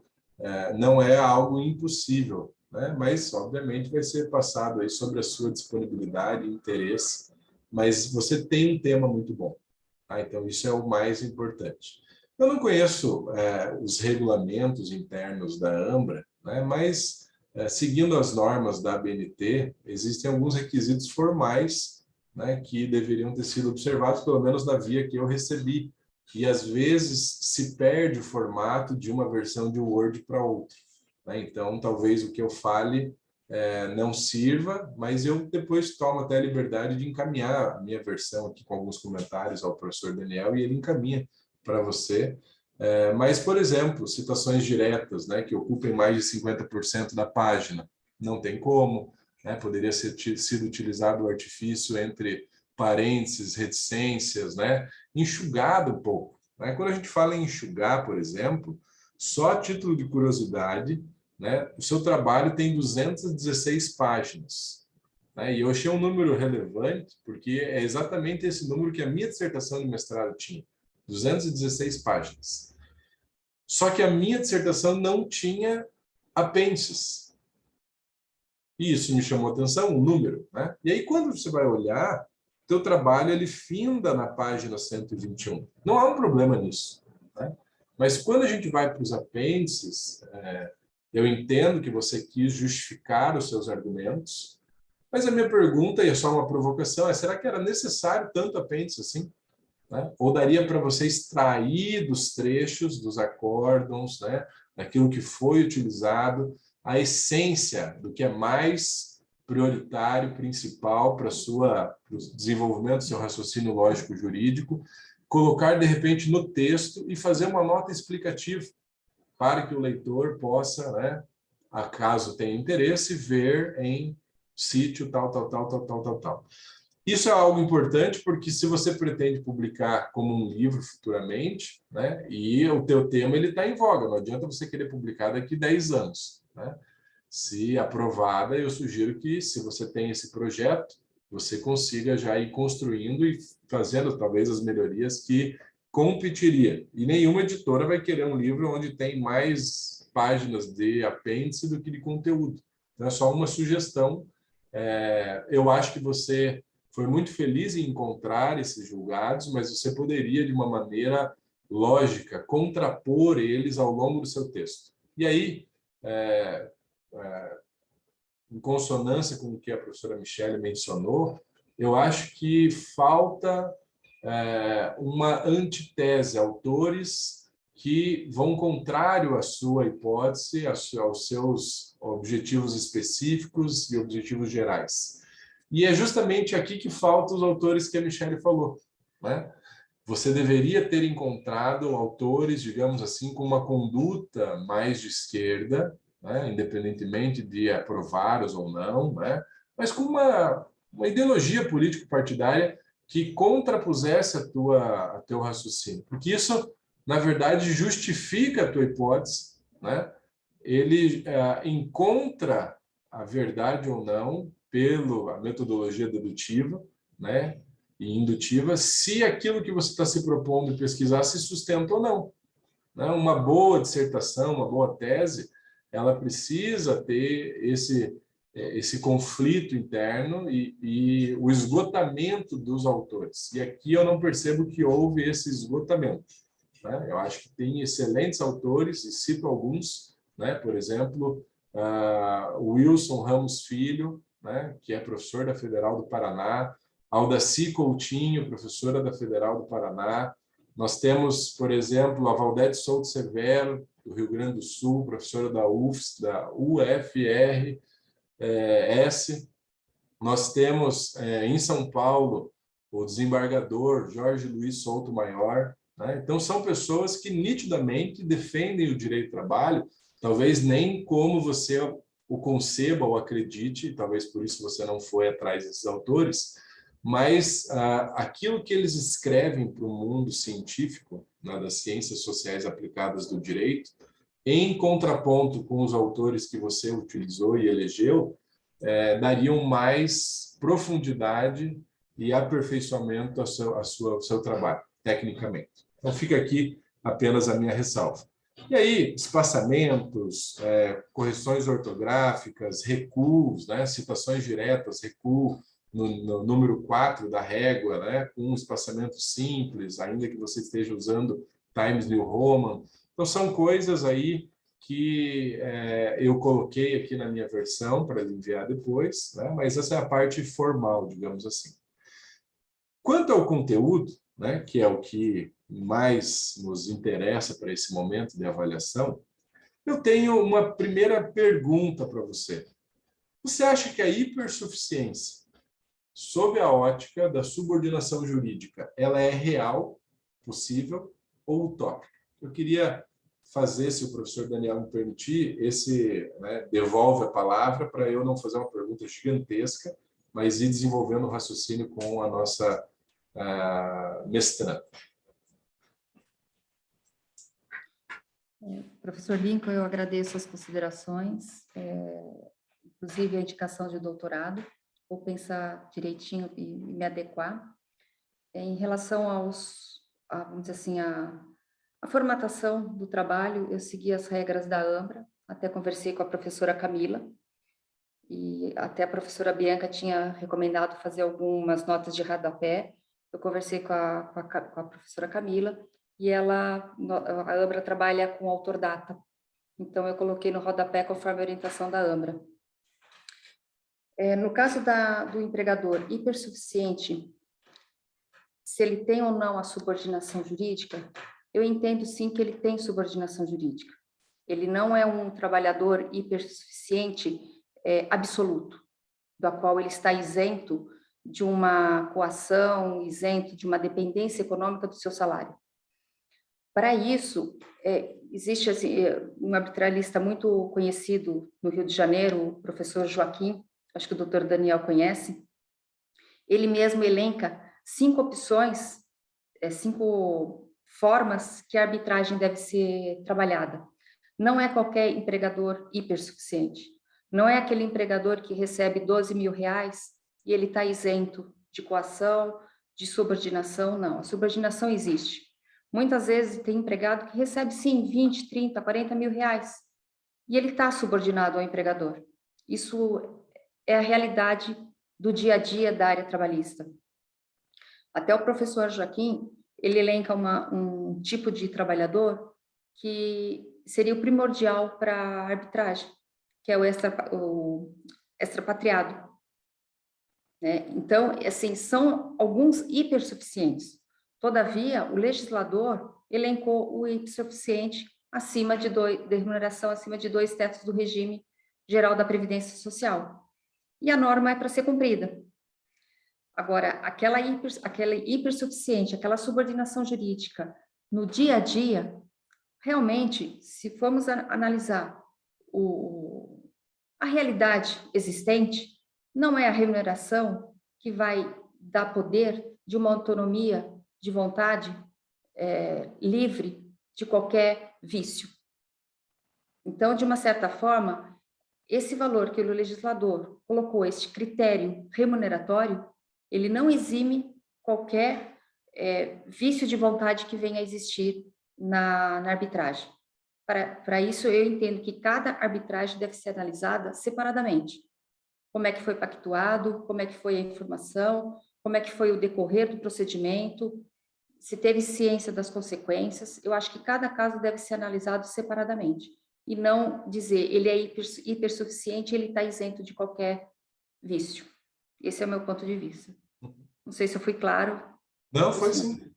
não é algo impossível, né? Mas, obviamente, vai ser passado aí sobre a sua disponibilidade e interesse, mas você tem um tema muito bom. Tá? Então, isso é o mais importante. Eu não conheço os regulamentos internos da AMBRA, né? Mas seguindo as normas da ABNT, existem alguns requisitos formais, né, que deveriam ter sido observados, pelo menos na via que eu recebi. E, às vezes, se perde o formato de uma versão de Word para outra. Né? Então, talvez o que eu fale não sirva, mas eu depois tomo até a liberdade de encaminhar a minha versão aqui com alguns comentários ao professor Daniel, e ele encaminha para você. Mas, por exemplo, citações diretas, né, que ocupem mais de 50% da página, não tem como, né? Poderia ser sido utilizado o artifício entre parênteses, reticências, né? Enxugado um pouco. Né? Quando a gente fala em enxugar, por exemplo, só a título de curiosidade, né, o seu trabalho tem 216 páginas. Né? E eu achei um número relevante, porque é exatamente esse número que a minha dissertação de mestrado tinha, 216 páginas. Só que a minha dissertação não tinha apêndices. E isso me chamou a atenção, um número. Né? E aí, quando você vai olhar, teu trabalho ele finda na página 121. Não há um problema nisso. Né? Mas quando a gente vai para os apêndices, eu entendo que você quis justificar os seus argumentos, mas a minha pergunta, e é só uma provocação, será que era necessário tanto apêndice assim? Né? Ou daria para você extrair dos trechos, dos acórdons, né, daquilo que foi utilizado, a essência do que é mais prioritário, principal para o desenvolvimento do seu raciocínio lógico-jurídico, colocar, de repente, no texto e fazer uma nota explicativa para que o leitor possa, né, acaso tenha interesse, ver em sítio tal. Isso é algo importante porque se você pretende publicar como um livro futuramente, né, e o teu tema está em voga, não adianta você querer publicar daqui 10 anos. Né? Se aprovada, eu sugiro que, se você tem esse projeto, você consiga já ir construindo e fazendo talvez as melhorias que competiria. E nenhuma editora vai querer um livro onde tem mais páginas de apêndice do que de conteúdo. Então, é só uma sugestão. Eu acho que você foi muito feliz em encontrar esses julgados, mas você poderia, de uma maneira lógica, contrapor eles ao longo do seu texto. E aí, em consonância com o que a professora Michele mencionou, eu acho que falta uma antitese, autores que vão contrário à sua hipótese, aos seus objetivos específicos e objetivos gerais. E é justamente aqui que faltam os autores que a Michele falou, né? Você deveria ter encontrado autores, digamos assim, com uma conduta mais de esquerda, né? Independentemente de aprovar-os ou não, né? Mas com uma ideologia político-partidária que contrapusesse a teu raciocínio. Porque isso, na verdade, justifica a tua hipótese, né? Ele encontra a verdade ou não pela metodologia dedutiva, né? E indutiva, se aquilo que você está se propondo pesquisar se sustenta ou não, né? Uma boa dissertação, uma boa tese, ela precisa ter esse conflito interno e o esgotamento dos autores. E aqui eu não percebo que houve esse esgotamento, né? Eu acho que tem excelentes autores, e cito alguns, né? Por exemplo, Wilson Ramos Filho, né? Que é professor da Federal do Paraná, Aldaci Coutinho, professora da Federal do Paraná. Nós temos, por exemplo, a Valdete Souto Severo, do Rio Grande do Sul, professora da UFRS. Nós temos, em São Paulo, o desembargador Jorge Luiz Souto Maior, né? Então, são pessoas que nitidamente defendem o direito do trabalho, talvez nem como você o conceba ou acredite, talvez por isso você não foi atrás desses autores, mas aquilo que eles escrevem para o mundo científico, né, das ciências sociais aplicadas do direito, em contraponto com os autores que você utilizou e elegeu, dariam mais profundidade e aperfeiçoamento ao seu trabalho, tecnicamente. Então, fica aqui apenas a minha ressalva. E aí, espaçamentos, correções ortográficas, recuos, né, citações diretas, recuo no número 4 da régua, né, com um espaçamento simples, ainda que você esteja usando Times New Roman. Então, são coisas aí que eu coloquei aqui na minha versão para enviar depois, né, mas essa é a parte formal, digamos assim. Quanto ao conteúdo, né, que é o que mais nos interessa para esse momento de avaliação, eu tenho uma primeira pergunta para você. Você acha que a hipersuficiência, sob a ótica da subordinação jurídica, ela é real, possível ou utópica? Eu queria fazer, se o professor Daniel me permitir, devolve a palavra para eu não fazer uma pergunta gigantesca, mas ir desenvolvendo o raciocínio com a nossa mestranda. Professor Lincoln, eu agradeço as considerações, inclusive a indicação de doutorado. Vou pensar direitinho e me adequar. Em relação vamos dizer assim, a formatação do trabalho, eu segui as regras da AMBRA, até conversei com a professora Camila, e até a professora Bianca tinha recomendado fazer algumas notas de rodapé. Eu conversei com a professora Camila, e a AMBRA trabalha com autor data, então eu coloquei no rodapé conforme a orientação da AMBRA. No caso do empregador hipersuficiente, se ele tem ou não a subordinação jurídica, eu entendo sim que ele tem subordinação jurídica. Ele não é um trabalhador hipersuficiente absoluto, da qual ele está isento de uma coação, isento de uma dependência econômica do seu salário. Para isso, existe assim, um arbitralista muito conhecido no Rio de Janeiro, o professor Joaquim, acho que o doutor Daniel conhece. Ele mesmo elenca 5 opções, 5 formas que a arbitragem deve ser trabalhada. Não é qualquer empregador hipersuficiente. Não é aquele empregador que recebe R$12 mil e ele está isento de coação, de subordinação, não. A subordinação existe. Muitas vezes tem empregado que recebe, sim, 20, 30, 40 mil reais. E ele está subordinado ao empregador. Isso é a realidade do dia a dia da área trabalhista. Até o professor Joaquim, ele elenca um tipo de trabalhador que seria o primordial para a arbitragem, que é o extrapatriado, né? Então, assim, são alguns hipersuficientes. Todavia, o legislador elencou o hipersuficiente acima de remuneração acima de 2 tetos do regime geral da Previdência Social. E a norma é para ser cumprida. Agora, aquela hipersuficiente, aquela subordinação jurídica no dia a dia, realmente, se formos analisar a realidade existente, não é a remuneração que vai dar poder de uma autonomia de vontade livre de qualquer vício. Então, de uma certa forma, esse valor que o legislador colocou, este critério remuneratório, ele não exime qualquer vício de vontade que venha a existir na arbitragem. Para isso, eu entendo que cada arbitragem deve ser analisada separadamente. Como é que foi pactuado, como é que foi a informação, como é que foi o decorrer do procedimento, se teve ciência das consequências. Eu acho que cada caso deve ser analisado separadamente e não dizer ele é hipersuficiente, ele está isento de qualquer vício. Esse é o meu ponto de vista. Não sei se eu fui claro. Não, foi sim.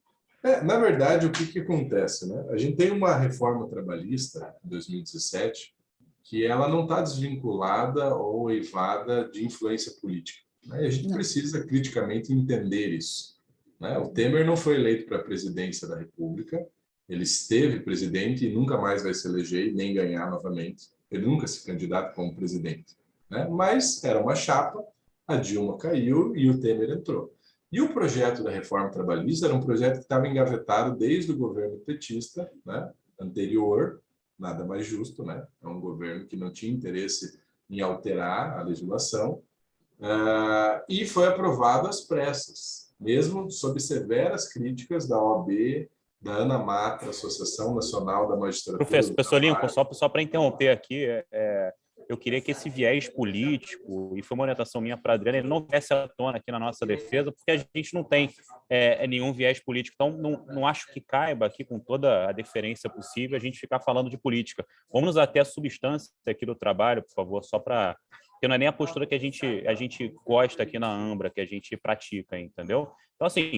Na verdade, o que acontece, né? A gente tem uma reforma trabalhista, em 2017, que ela não está desvinculada ou eivada de influência política, né? E a gente precisa criticamente entender isso, né? O Temer não foi eleito para a presidência da República, ele esteve presidente e nunca mais vai se eleger nem ganhar novamente. Ele nunca se candidata como presidente, né? Mas era uma chapa, a Dilma caiu e o Temer entrou. E o projeto da reforma trabalhista era um projeto que estava engavetado desde o governo petista, né, anterior, nada mais justo, né? É um governo que não tinha interesse em alterar a legislação, e foi aprovado às pressas, mesmo sob severas críticas da OAB, da Ana Matra, Associação Nacional da Magistratura. Professor Lincoln, só para interromper aqui, eu queria que esse viés político, e foi uma orientação minha para a Adriana, ele não viesse à tona aqui na nossa defesa, porque a gente não tem nenhum viés político. Então, não acho que caiba aqui, com toda a deferência possível, a gente ficar falando de política. Vamos até a substância aqui do trabalho, por favor, só para... Porque não é nem a postura que a gente gosta aqui na Ambra, que a gente pratica, entendeu? Então, assim,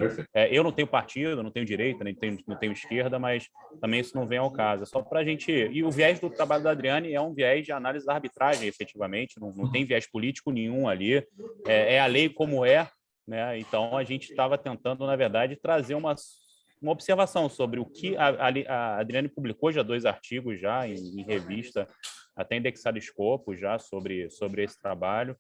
eu não tenho partido, não tenho direita, não tenho esquerda, mas também isso não vem ao caso. É só para a gente... E o viés do trabalho da Adriane é um viés de análise da arbitragem, efetivamente, não tem viés político nenhum ali, é a lei como é, né? Então, a gente estava tentando, na verdade, trazer uma observação sobre o que a Adriane publicou já 2 artigos já em revista, até indexado escopo já sobre esse trabalho.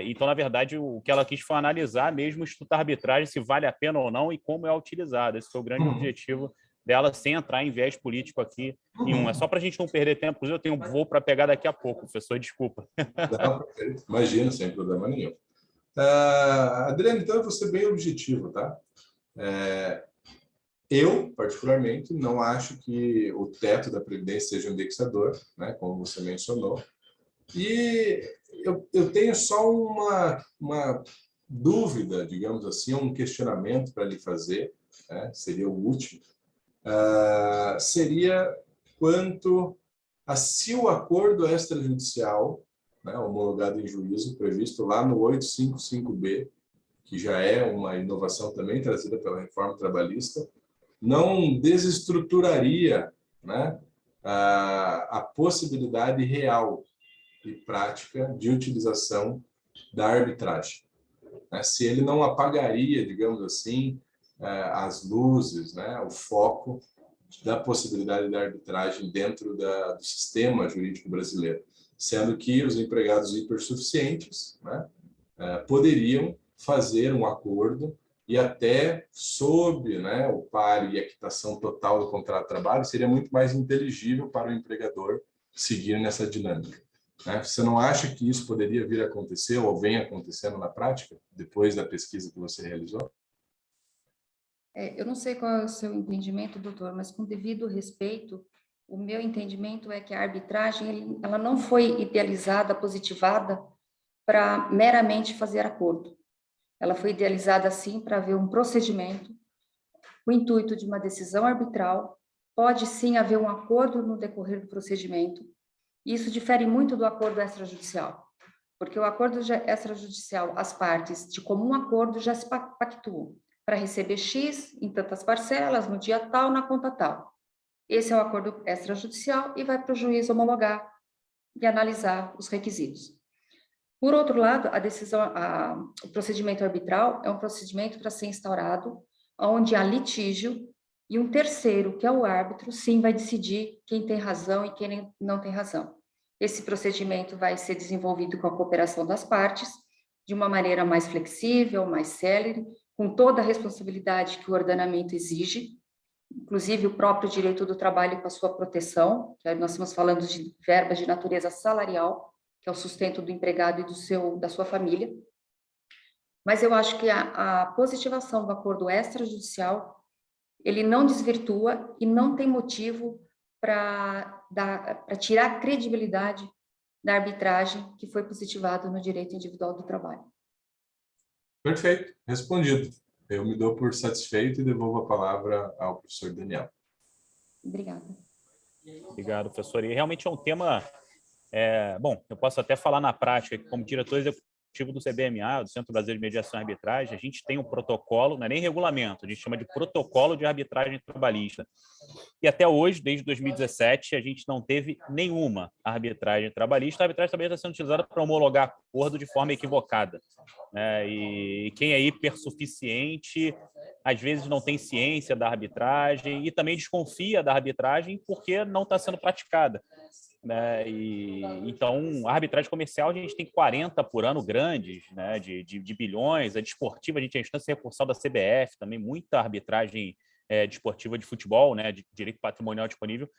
Então, na verdade, o que ela quis foi analisar mesmo o Instituto da Arbitragem, se vale a pena ou não e como é utilizado. Esse foi o grande objetivo dela, sem entrar em viés político aqui nenhum. É só para a gente não perder tempo. Inclusive, eu tenho um voo para pegar daqui a pouco, professor, desculpa. Não, perfeito. Imagina, sem problema nenhum. Adriano, então eu vou ser bem objetivo, tá? Eu, particularmente, não acho que o teto da Previdência seja um indexador, né, como você mencionou. E eu tenho só uma dúvida, digamos assim, um questionamento para lhe fazer, né, seria o último, seria quanto a se o acordo extrajudicial, né, homologado em juízo, previsto lá no 855B, que já é uma inovação também trazida pela reforma trabalhista, não desestruturaria, né, a possibilidade real e prática de utilização da arbitragem. Se ele não apagaria, digamos assim, as luzes, né, o foco da possibilidade da arbitragem dentro do sistema jurídico brasileiro, sendo que os empregados hipersuficientes, né, poderiam fazer um acordo e até sob, né, o paro e a quitação total do contrato de trabalho, seria muito mais inteligível para o empregador seguir nessa dinâmica. Né? Você não acha que isso poderia vir a acontecer ou vem acontecendo na prática, depois da pesquisa que você realizou? Eu não sei qual é o seu entendimento, doutor, mas com devido respeito, o meu entendimento é que a arbitragem ela não foi idealizada, positivada para meramente fazer acordo. Ela foi idealizada, assim, para haver um procedimento, o intuito de uma decisão arbitral. Pode, sim, haver um acordo no decorrer do procedimento. Isso difere muito do acordo extrajudicial, porque o acordo extrajudicial, as partes de comum acordo já se pactuam para receber X em tantas parcelas, no dia tal, na conta tal. Esse é o acordo extrajudicial e vai para o juiz homologar e analisar os requisitos. Por outro lado, o procedimento arbitral é um procedimento para ser instaurado onde há litígio e um terceiro, que é o árbitro, sim, vai decidir quem tem razão e quem não tem razão. Esse procedimento vai ser desenvolvido com a cooperação das partes, de uma maneira mais flexível, mais célere, com toda a responsabilidade que o ordenamento exige, inclusive o próprio direito do trabalho com a sua proteção, que nós estamos falando de verbas de natureza salarial, que é o sustento do empregado e da sua família. Mas eu acho que a positivação do acordo extrajudicial, ele não desvirtua e não tem motivo para tirar a credibilidade da arbitragem que foi positivada no direito individual do trabalho. Perfeito, respondido. Eu me dou por satisfeito e devolvo a palavra ao professor Daniel. Obrigada. Obrigado, professor. E realmente é um tema... bom, eu posso até falar na prática que, como diretor executivo do CBMA, do Centro Brasileiro de Mediação e Arbitragem, a gente tem um protocolo, não é nem regulamento, a gente chama de protocolo de arbitragem trabalhista. E até hoje, desde 2017, a gente não teve nenhuma arbitragem trabalhista. A arbitragem trabalhista está sendo utilizada para homologar acordo de forma equivocada, né? E quem é hipersuficiente, às vezes não tem ciência da arbitragem e também desconfia da arbitragem porque não está sendo praticada. Né? Então, a arbitragem comercial, a gente tem 40 por ano grandes, né? de bilhões. A desportiva, a gente tem a instância recursal da CBF, também muita arbitragem desportiva de futebol, né? De direito patrimonial disponível.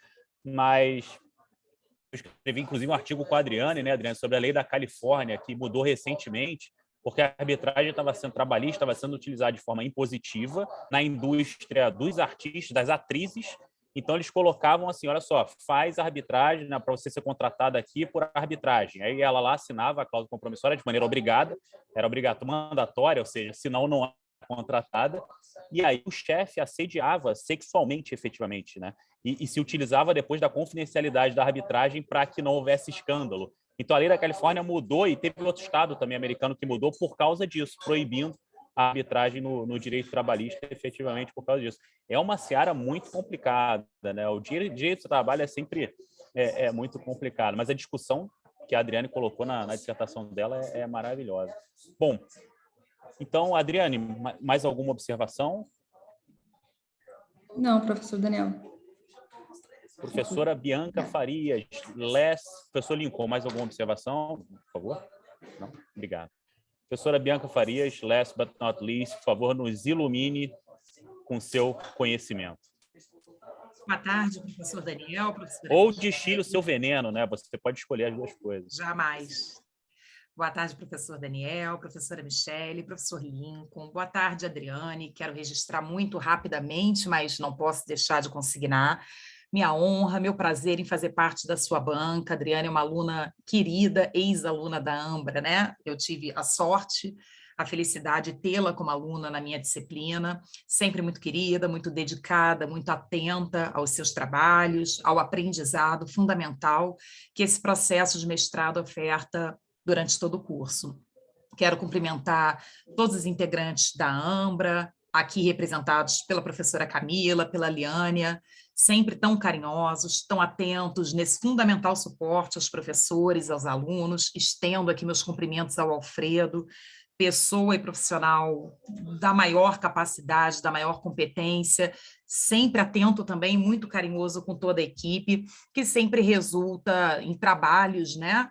Mas eu escrevi, inclusive, um artigo com a Adriane, né, Adriane, sobre a lei da Califórnia, que mudou recentemente, porque a arbitragem estava sendo trabalhista, estava sendo utilizada de forma impositiva na indústria dos artistas, das atrizes. Então, eles colocavam assim, olha só, faz arbitragem, né, para você ser contratada aqui por arbitragem. Aí ela lá assinava a cláusula compromissória de maneira obrigada, era obrigatória, mandatória, ou seja, senão não era contratada. E aí o chefe assediava sexualmente, efetivamente, né? E se utilizava depois da confidencialidade da arbitragem para que não houvesse escândalo. Então, a lei da Califórnia mudou e teve outro estado também americano que mudou por causa disso, proibindo a arbitragem no direito trabalhista, efetivamente, por causa disso. É uma seara muito complicada, né? O direito do trabalho é sempre muito complicado, mas a discussão que a Adriane colocou na dissertação dela é maravilhosa. Bom, então, Adriane, mais alguma observação? Não, professor Daniel. Professora Bianca Farias, professor Lincoln, mais alguma observação, por favor? Não? Obrigado. Professora Bianca Farias, last but not least, por favor, nos ilumine com seu conhecimento. Boa tarde, professor Daniel. Ou destile o seu veneno, né? Você pode escolher as duas coisas. Jamais. Boa tarde, professor Daniel, professora Michele, professor Lincoln. Boa tarde, Adriane. Quero registrar muito rapidamente, mas não posso deixar de consignar minha honra, meu prazer em fazer parte da sua banca. A Adriane é uma aluna querida, ex-aluna da Ambra, né? Eu tive a sorte, a felicidade de tê-la como aluna na minha disciplina, sempre muito querida, muito dedicada, muito atenta aos seus trabalhos, ao aprendizado fundamental que esse processo de mestrado oferta durante todo o curso. Quero cumprimentar todos os integrantes da Ambra, aqui representados pela professora Camila, pela Liânia, sempre tão carinhosos, tão atentos nesse fundamental suporte aos professores, aos alunos. Estendo aqui meus cumprimentos ao Alfredo, pessoa e profissional da maior capacidade, da maior competência, sempre atento também, muito carinhoso com toda a equipe, que sempre resulta em trabalhos, né,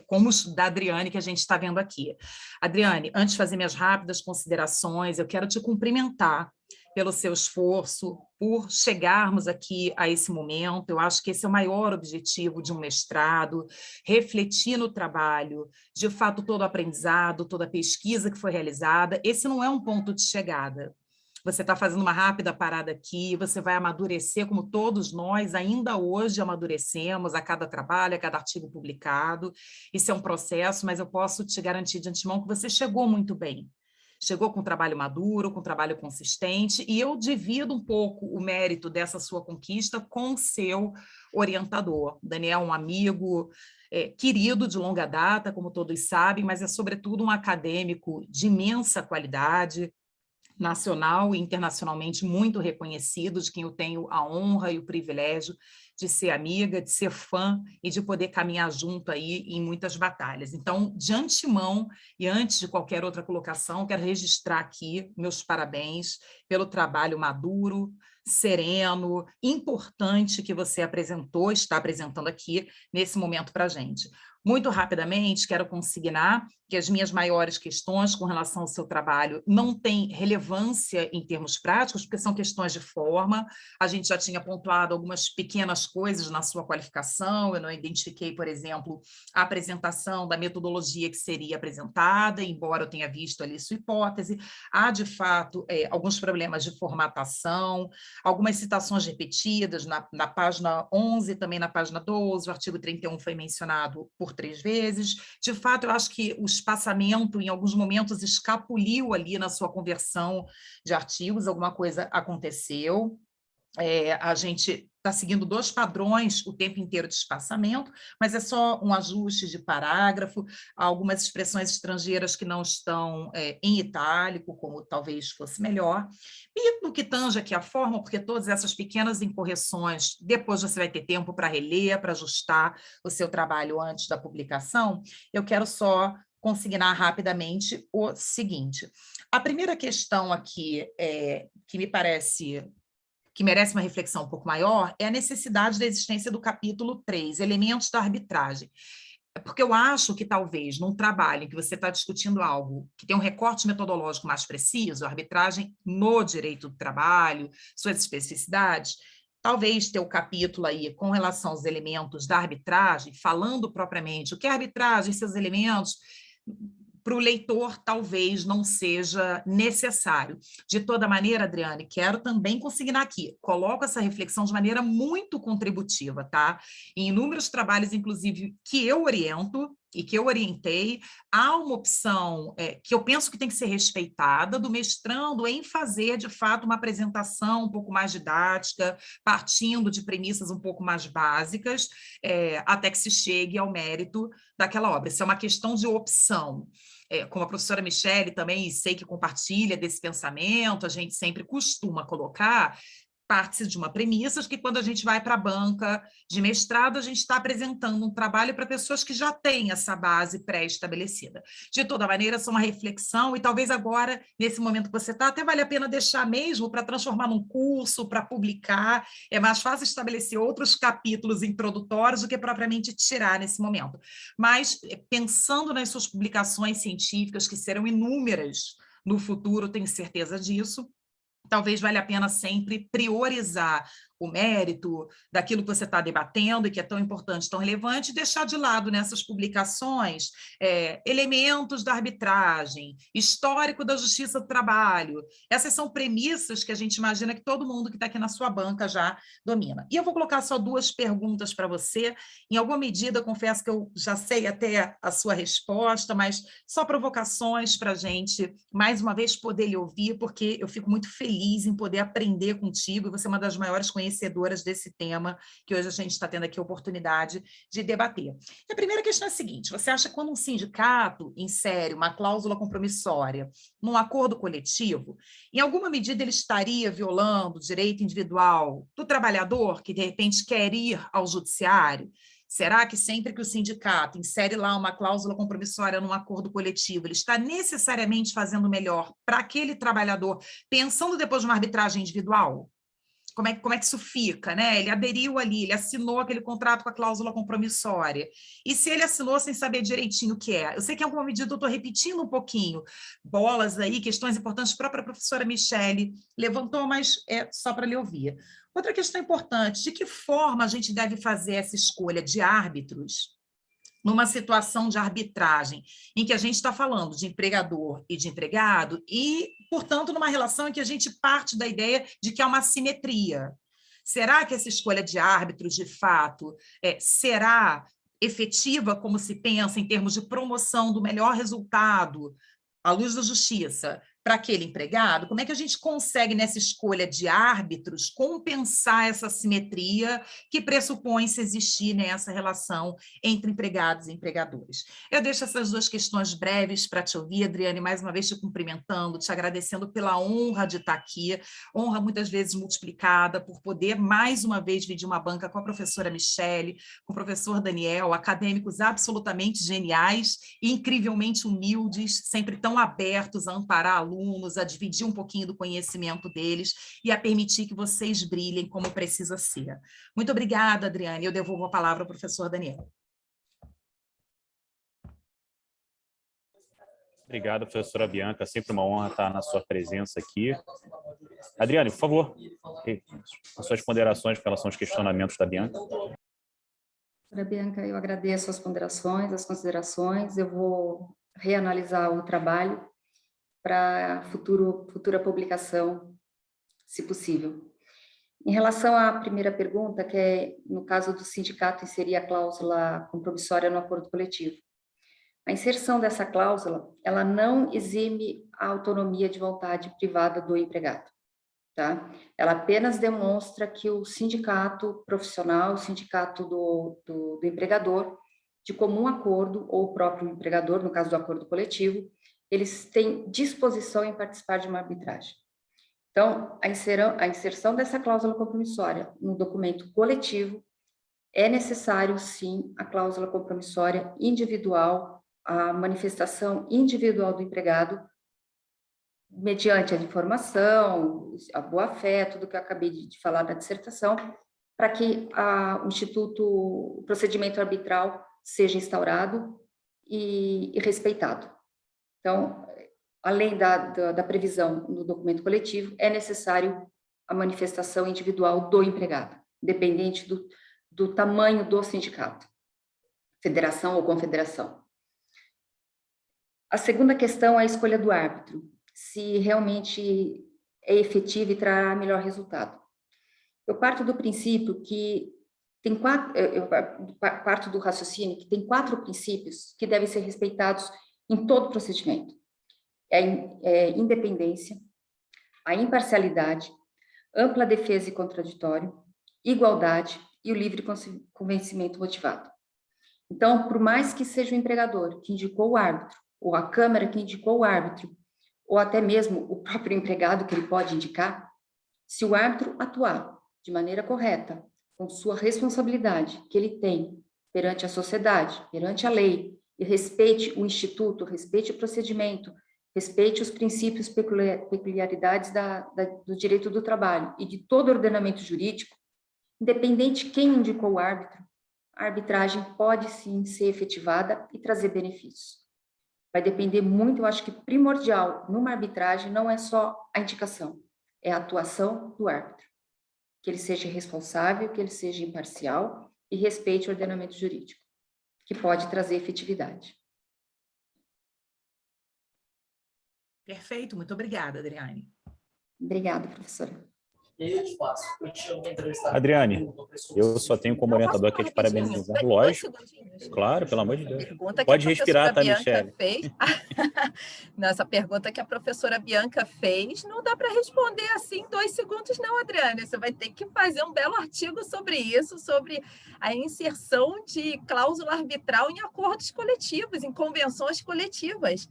como os da Adriane, que a gente está vendo aqui. Adriane, antes de fazer minhas rápidas considerações, eu quero te cumprimentar pelo seu esforço, por chegarmos aqui a esse momento. Eu acho que esse é o maior objetivo de um mestrado, refletir no trabalho, de fato, todo o aprendizado, toda a pesquisa que foi realizada. Esse não é um ponto de chegada. você está fazendo uma rápida parada aqui, você vai amadurecer, como todos nós ainda hoje amadurecemos a cada trabalho, a cada artigo publicado. Isso é um processo, mas eu posso te garantir de antemão que você chegou muito bem. Chegou com um trabalho maduro, com um trabalho consistente, e eu divido um pouco o mérito dessa sua conquista com o seu orientador. Daniel é um amigo querido de longa data, como todos sabem, mas é sobretudo um acadêmico de imensa qualidade, nacional e internacionalmente muito reconhecido, de quem eu tenho a honra e o privilégio de ser amiga, de ser fã e de poder caminhar junto aí em muitas batalhas. Então, de antemão e antes de qualquer outra colocação, quero registrar aqui meus parabéns pelo trabalho maduro, sereno, importante que você apresentou, está apresentando aqui nesse momento para a gente. Muito rapidamente, quero consignar que as minhas maiores questões com relação ao seu trabalho não têm relevância em termos práticos, porque são questões de forma. A gente já tinha pontuado algumas pequenas coisas na sua qualificação, eu não identifiquei, por exemplo, a apresentação da metodologia que seria apresentada, embora eu tenha visto ali sua hipótese. Há, de fato, alguns problemas de formatação, algumas citações repetidas na página 11, também na página 12, o artigo 31 foi mencionado por 3 vezes. De fato, eu acho que o espaçamento, em alguns momentos, escapuliu ali na sua conversão de artigos, alguma coisa aconteceu. A gente está seguindo 2 padrões o tempo inteiro de espaçamento, mas é só um ajuste de parágrafo, algumas expressões estrangeiras que não estão em itálico, como talvez fosse melhor. E no que tange aqui a forma, porque todas essas pequenas incorreções, depois você vai ter tempo para reler, para ajustar o seu trabalho antes da publicação, eu quero só consignar rapidamente o seguinte. A primeira questão aqui, que me parece que merece uma reflexão um pouco maior, é a necessidade da existência do capítulo 3, elementos da arbitragem. Porque eu acho que talvez num trabalho em que você está discutindo algo que tem um recorte metodológico mais preciso, a arbitragem no direito do trabalho, suas especificidades, talvez ter o capítulo aí com relação aos elementos da arbitragem, falando propriamente o que é arbitragem, seus elementos, para o leitor talvez não seja necessário. De toda maneira, Adriane, quero também consignar aqui, coloco essa reflexão de maneira muito contributiva, tá? Em inúmeros trabalhos, inclusive, que eu oriento e que eu orientei, há uma opção que eu penso que tem que ser respeitada do mestrando em fazer, de fato, uma apresentação um pouco mais didática, partindo de premissas um pouco mais básicas, até que se chegue ao mérito daquela obra. Isso é uma questão de opção. Como a professora Michele também sei que compartilha desse pensamento, a gente sempre costuma colocar, parte de uma premissa de que quando a gente vai para a banca de mestrado, a gente está apresentando um trabalho para pessoas que já têm essa base pré-estabelecida. De toda maneira, essa é uma reflexão e talvez agora, nesse momento que você está, até vale a pena deixar mesmo para transformar num curso, para publicar. É mais fácil estabelecer outros capítulos introdutórios do que propriamente tirar nesse momento. Mas, pensando nas suas publicações científicas, que serão inúmeras no futuro, tenho certeza disso, talvez valha a pena sempre priorizar o mérito daquilo que você está debatendo e que é tão importante, tão relevante, e deixar de lado nessas publicações elementos da arbitragem, histórico da justiça do trabalho. Essas são premissas que a gente imagina que todo mundo que está aqui na sua banca já domina. E eu vou colocar só 2 perguntas para você. Em alguma medida, confesso que eu já sei até a sua resposta, mas só provocações para a gente, mais uma vez, poder lhe ouvir, porque eu fico muito feliz em poder aprender contigo, e você é uma das maiores conhecedoras desse tema que hoje a gente está tendo aqui a oportunidade de debater. E a primeira questão é a seguinte: você acha que quando um sindicato insere uma cláusula compromissória num acordo coletivo, em alguma medida ele estaria violando o direito individual do trabalhador que, de repente, quer ir ao judiciário? Será que sempre que o sindicato insere lá uma cláusula compromissória num acordo coletivo, ele está necessariamente fazendo melhor para aquele trabalhador, pensando depois de uma arbitragem individual? Como é que isso fica, né? Ele aderiu ali, ele assinou aquele contrato com a cláusula compromissória. E se ele assinou sem saber direitinho o que é? Eu sei que em alguma medida eu estou repetindo um pouquinho bolas aí, questões importantes, a própria professora Michele levantou, mas é só para lhe ouvir. Outra questão importante: de que forma a gente deve fazer essa escolha de árbitros numa situação de arbitragem, em que a gente está falando de empregador e de empregado, e, portanto, numa relação em que a gente parte da ideia de que há uma simetria. Será que essa escolha de árbitro, de fato, será efetiva, como se pensa, em termos de promoção do melhor resultado, à luz da justiça, para aquele empregado? Como é que a gente consegue, nessa escolha de árbitros, compensar essa simetria que pressupõe-se existir nessa relação entre empregados e empregadores? Eu deixo essas duas questões breves para te ouvir, Adriane, mais uma vez te cumprimentando, te agradecendo pela honra de estar aqui, honra muitas vezes multiplicada por poder, mais uma vez, dividir uma banca com a professora Michele, com o professor Daniel, acadêmicos absolutamente geniais e incrivelmente humildes, sempre tão abertos a amparar alunos, a dividir um pouquinho do conhecimento deles e a permitir que vocês brilhem como precisa ser. Muito obrigada, Adriane. Eu devolvo a palavra ao professor Daniel. Obrigado, professora Bianca. Sempre uma honra estar na sua presença aqui. Adriane, por favor, as suas ponderações com relação aos questionamentos da Bianca. Professora Bianca, eu agradeço as ponderações, as considerações. Eu vou reanalisar o trabalho para futura publicação, se possível. Em relação à primeira pergunta, que é, no caso do sindicato, inserir a cláusula compromissória no acordo coletivo. A inserção dessa cláusula, ela não exime a autonomia de vontade privada do empregado, tá? Ela apenas demonstra que o sindicato profissional, o sindicato do empregador, de comum acordo, ou o próprio empregador, no caso do acordo coletivo, eles têm disposição em participar de uma arbitragem. Então, a inserção dessa cláusula compromissória no documento coletivo é necessário, sim, a cláusula compromissória individual, a manifestação individual do empregado, mediante a informação, a boa-fé, tudo que eu acabei de falar na dissertação, para que o procedimento arbitral seja instaurado e respeitado. Então, além da previsão no documento coletivo, é necessário a manifestação individual do empregado, independente do tamanho do sindicato, federação ou confederação. A segunda questão é a escolha do árbitro, se realmente é efetivo e trará melhor resultado. Eu parto do princípio que parto do raciocínio que tem 4 princípios que devem ser respeitados em todo procedimento. É a independência, a imparcialidade, ampla defesa e contraditório, igualdade e o livre convencimento motivado. Então, por mais que seja o empregador que indicou o árbitro, ou a Câmara que indicou o árbitro, ou até mesmo o próprio empregado que ele pode indicar, se o árbitro atuar de maneira correta, com sua responsabilidade que ele tem perante a sociedade, perante a lei, e respeite o instituto, respeite o procedimento, respeite os princípios, peculiaridades do direito do trabalho e de todo o ordenamento jurídico, independente de quem indicou o árbitro, a arbitragem pode sim ser efetivada e trazer benefícios. Vai depender muito, eu acho que primordial numa arbitragem não é só a indicação, é a atuação do árbitro. Que ele seja responsável, que ele seja imparcial e respeite o ordenamento jurídico, que pode trazer efetividade. Perfeito, muito obrigada, Adriane. Obrigada, professora. Adriane, eu só tenho como orientador aqui te parabenizar, lógico. Claro, pelo amor de Deus. Pode respirar, tá, Michele? Nessa pergunta que a professora Bianca fez, não dá para responder assim em 2 segundos, não, Adriane. Você vai ter que fazer um belo artigo sobre isso, sobre a inserção de cláusula arbitral em acordos coletivos, em convenções coletivas.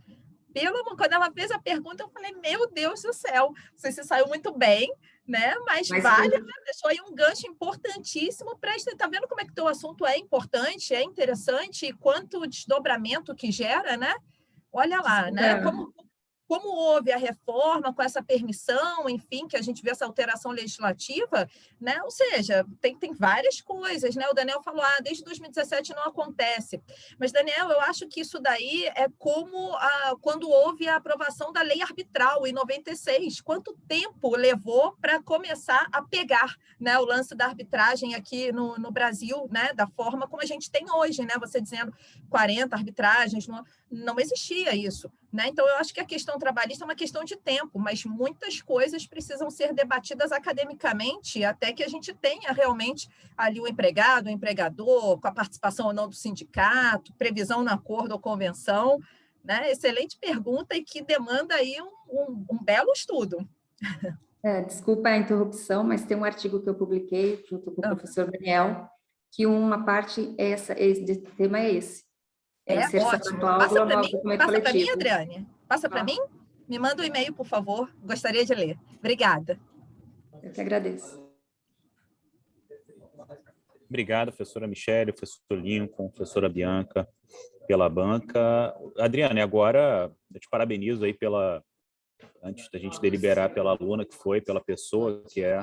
Quando ela fez a pergunta, eu falei, meu Deus do céu, você se saiu muito bem, né? Mas vale, né? Deixou aí um gancho importantíssimo para isso. Tá vendo como é que o teu assunto é importante, é interessante, e quanto desdobramento que gera, né? Olha lá, né? como houve a reforma com essa permissão, enfim, que a gente vê essa alteração legislativa, né? Ou seja, tem várias coisas, né? O Daniel falou, desde 2017 não acontece. Mas, Daniel, eu acho que isso daí é como quando houve a aprovação da lei arbitral em 96. Quanto tempo levou para começar a pegar, né, o lance da arbitragem aqui no Brasil, né, da forma como a gente tem hoje, né? Você dizendo 40 arbitragens, não existia isso, né? Então, eu acho que a questão trabalhista é uma questão de tempo, mas muitas coisas precisam ser debatidas academicamente até que a gente tenha realmente ali o empregado, o empregador, com a participação ou não do sindicato, previsão no acordo ou convenção, né? Excelente pergunta e que demanda aí um belo estudo. Desculpa a interrupção, mas tem um artigo que eu publiquei junto com o professor Daniel, que uma parte esse tema é esse. A inserção da cláusula no documento Passa para mim, coletivo. Adriane. Passa para mim? Me manda um e-mail, por favor. Gostaria de ler. Obrigada. Eu que agradeço. Obrigado, professora Michele, professor Lincoln, professora Bianca, pela banca. Adriane, agora eu te parabenizo aí antes da gente deliberar pela aluna que foi, pela pessoa que é.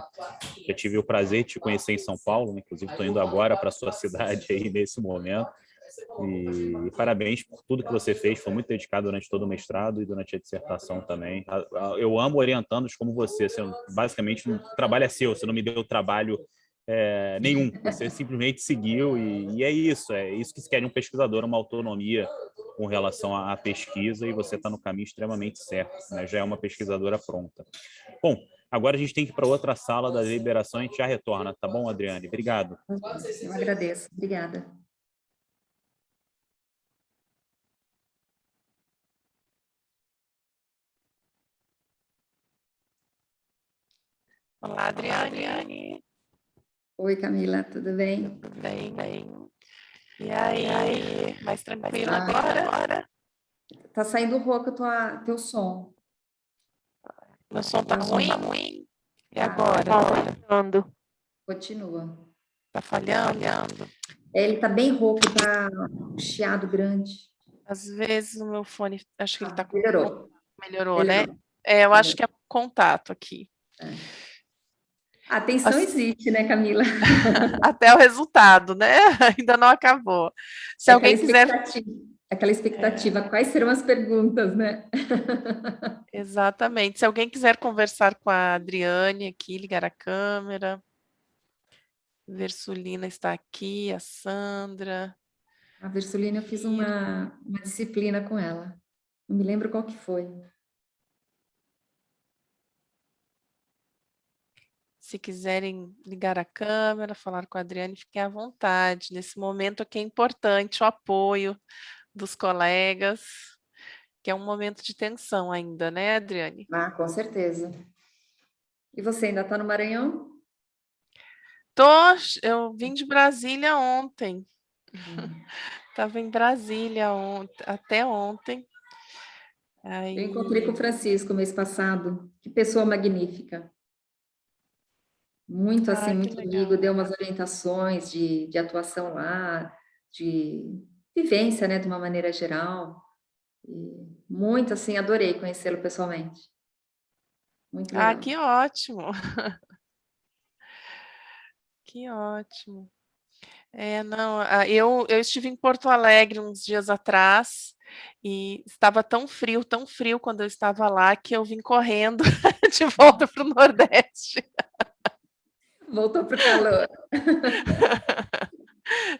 Eu tive o prazer de te conhecer em São Paulo, né? Inclusive estou indo agora para a sua cidade aí nesse momento. E parabéns por tudo que você fez, foi muito dedicado durante todo o mestrado e durante a dissertação também. Eu amo orientandos como você, basicamente o trabalho é seu, você não me deu trabalho nenhum, você simplesmente seguiu e é isso que se quer de um pesquisador, uma autonomia com relação à pesquisa, e você está no caminho extremamente certo, né? Já é uma pesquisadora pronta. Bom, agora a gente tem que ir para outra sala da deliberação, a gente já retorna, tá bom, Adriane? Obrigado. Eu agradeço, obrigada. Olá, Adriane. Oi, Camila, tudo bem? Tudo bem. E aí, mais tranquila agora? Tá saindo rouco teu som. Meu som tá ruim? E agora? Falhando. Continua. Tá falhando? Ele tá bem rouco, tá um chiado grande. Às vezes o meu fone, acho que ele tá com... Melhorou, né? Eu acho que é contato aqui. A atenção existe, né, Camila? Até o resultado, né? Ainda não acabou. Se alguém quiser... Aquela expectativa, quais serão as perguntas, né? Exatamente. Se alguém quiser conversar com a Adriane aqui, ligar a câmera. Versulina está aqui, a Sandra. A Versulina, eu fiz uma disciplina com ela. Não me lembro qual que foi. Se quiserem ligar a câmera, falar com a Adriane, fiquem à vontade. Nesse momento aqui é importante o apoio dos colegas, que é um momento de tensão ainda, né, Adriane? Com certeza. E você ainda está no Maranhão? Eu vim de Brasília ontem. Estava em Brasília até ontem. Aí... Eu encontrei com o Francisco mês passado. Que pessoa magnífica. Muito assim, muito amigo, deu umas orientações de atuação lá, de vivência, né, de uma maneira geral. E muito assim, adorei conhecê-lo pessoalmente. Muito legal. Que ótimo! Que ótimo! Eu estive em Porto Alegre uns dias atrás e estava tão frio quando eu estava lá, que eu vim correndo de volta para o Nordeste. Voltou para o calor.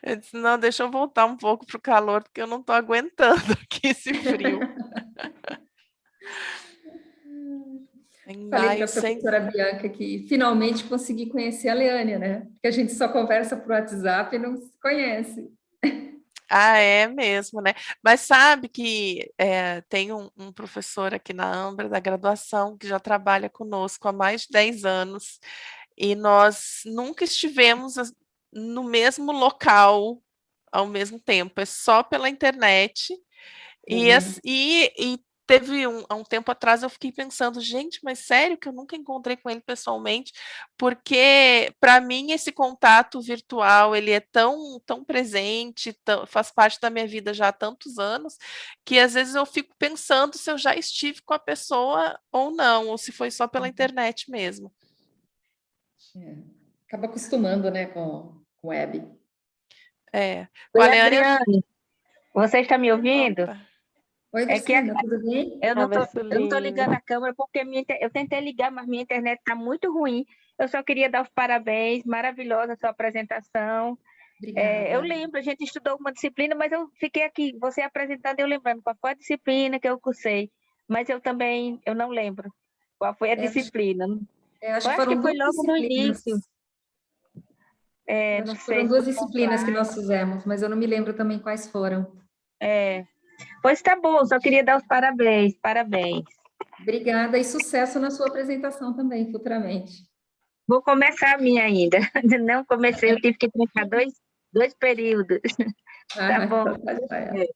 Eu disse, não, deixa eu voltar um pouco para o calor, porque eu não estou aguentando aqui esse frio. Falei para a professora Bianca que finalmente consegui conhecer a Leânia, né? Porque a gente só conversa por WhatsApp e não se conhece. É mesmo, né? Mas sabe que tem um professor aqui na Ambra, da graduação, que já trabalha conosco há mais de 10 anos, e nós nunca estivemos no mesmo local ao mesmo tempo, é só pela internet, e há um tempo atrás eu fiquei pensando, gente, mas sério que eu nunca encontrei com ele pessoalmente, porque para mim esse contato virtual ele é tão presente, faz parte da minha vida já há tantos anos, que às vezes eu fico pensando se eu já estive com a pessoa ou não, ou se foi só pela internet mesmo. Acaba acostumando, né, com web. Com Oi, a Leane, Adriane, você está me ouvindo? opa, Oi, É que Luciana, tudo bem? eu não tô Sulinho. ligando a câmera porque eu tentei ligar, mas minha internet está muito ruim. Eu só queria dar os parabéns, maravilhosa a sua apresentação. Obrigada. Eu lembro, a gente estudou uma disciplina, mas eu fiquei aqui, você apresentando, eu lembrando qual foi a disciplina que eu cursei, mas eu não lembro qual foi a disciplina. Eu acho Eu que acho que foram foi duas logo no disciplinas. início. Eu Não acho que sei foram se duas foi disciplinas que nós contrário. fizemos, mas eu não me lembro também quais foram. Pois tá bom, só queria dar os parabéns, parabéns. Obrigada e sucesso na sua apresentação também, futuramente. Vou começar a minha ainda. Não comecei, eu tive que trancar dois períodos. Tá bom. Então tá joia.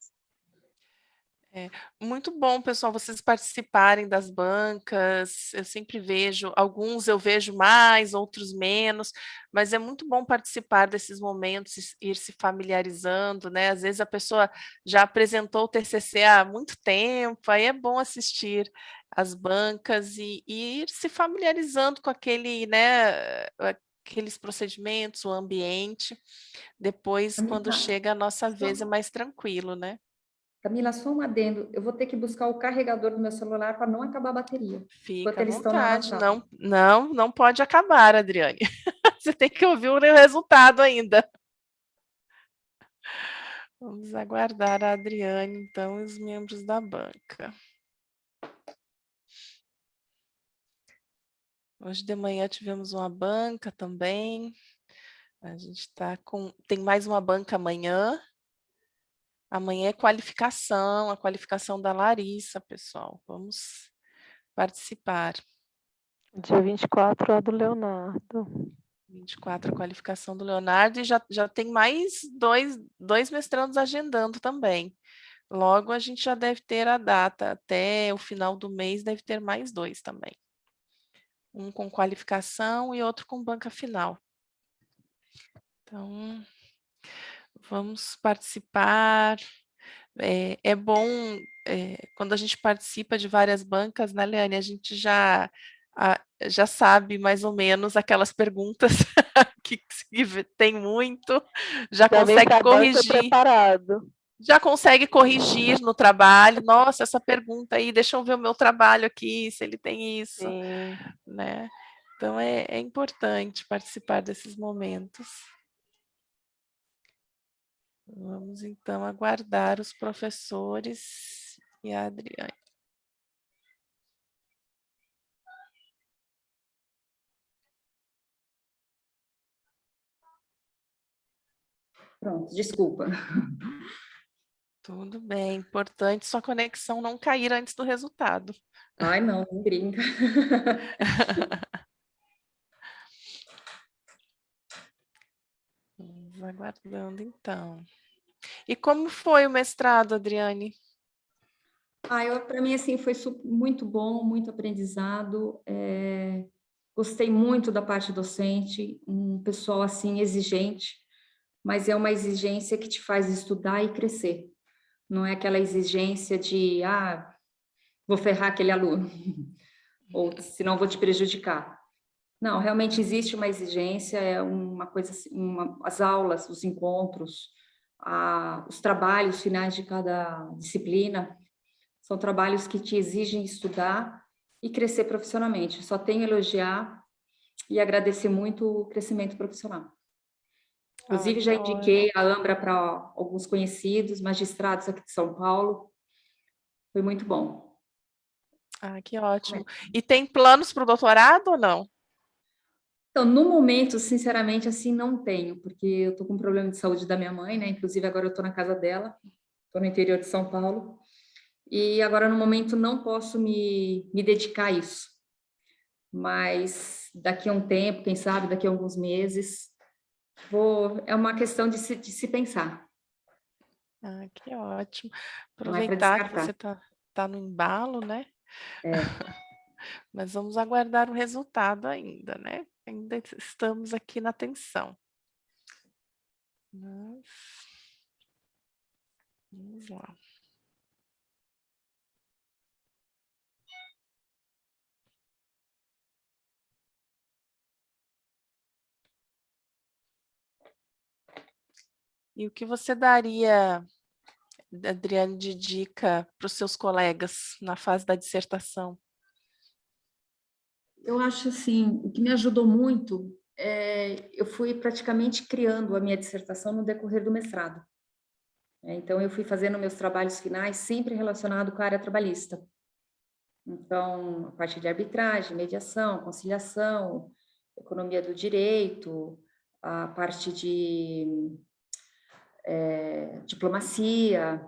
muito bom, pessoal, vocês participarem das bancas. Eu sempre vejo, alguns eu vejo mais, outros menos, mas é muito bom participar desses momentos, ir se familiarizando, né? Às vezes a pessoa já apresentou o TCC há muito tempo, aí é bom assistir as bancas e ir se familiarizando com aquele, né? Aqueles procedimentos, o ambiente. Depois, quando chega a nossa vez, é mais tranquilo, né? Camila, só um adendo. Eu vou ter que buscar o carregador do meu celular para não acabar a bateria. Fica Enquanto à eles estão na vontade, sala. não pode acabar, Adriane. Você tem que ouvir o resultado ainda. Vamos aguardar a Adriane, então, e os membros da banca. Hoje de manhã tivemos uma banca também. A gente está tem mais uma banca amanhã. Amanhã é qualificação, a qualificação da Larissa, pessoal. Vamos participar. Dia 24, a do Leonardo. 24, a qualificação do Leonardo, e já tem mais dois mestrandos agendando também. Logo, a gente já deve ter a data, até o final do mês deve ter mais 2 também. Um com qualificação e outro com banca final. Então, vamos participar. É bom, quando a gente participa de várias bancas, né, Leane, a gente já sabe mais ou menos aquelas perguntas que tem muito, já consegue corrigir. Preparado. Já consegue corrigir no trabalho. Nossa, essa pergunta aí, deixa eu ver o meu trabalho aqui, se ele tem isso, Sim. né? Então, é importante participar desses momentos. Vamos, então, aguardar os professores e a Adriane. Pronto, desculpa. Tudo bem, importante sua conexão não cair antes do resultado. Ai, não brinca. Vamos aguardando, então. E como foi o mestrado, Adriane? Para mim, assim, foi muito bom, muito aprendizado. Gostei muito da parte docente, um pessoal, assim, exigente, mas é uma exigência que te faz estudar e crescer. Não é aquela exigência de, vou ferrar aquele aluno, ou senão vou te prejudicar. Não, realmente existe uma exigência, é uma coisa assim, as aulas, os encontros, os trabalhos finais de cada disciplina, são trabalhos que te exigem estudar e crescer profissionalmente. Só tenho a elogiar e agradecer muito o crescimento profissional. Inclusive, já indiquei a Ambra para alguns conhecidos, magistrados aqui de São Paulo. Foi muito bom. Que ótimo. E tem planos para o doutorado ou não? Então, no momento, sinceramente, assim, não tenho, porque eu estou com um problema de saúde da minha mãe, né? Inclusive, agora eu estou na casa dela, estou no interior de São Paulo. E agora, no momento, não posso me dedicar a isso. Mas daqui a um tempo, quem sabe, daqui a alguns meses, é uma questão de se pensar. Que ótimo. Aproveitar que você está tá no embalo, né? É. Mas vamos aguardar o resultado ainda, né? Ainda estamos aqui na tensão. Mas... Vamos lá. E o que você daria, Adriane, de dica para os seus colegas na fase da dissertação? Eu acho assim, o que me ajudou muito eu fui praticamente criando a minha dissertação no decorrer do mestrado. Então, eu fui fazendo meus trabalhos finais sempre relacionado com a área trabalhista. Então, a parte de arbitragem, mediação, conciliação, economia do direito, a parte de diplomacia.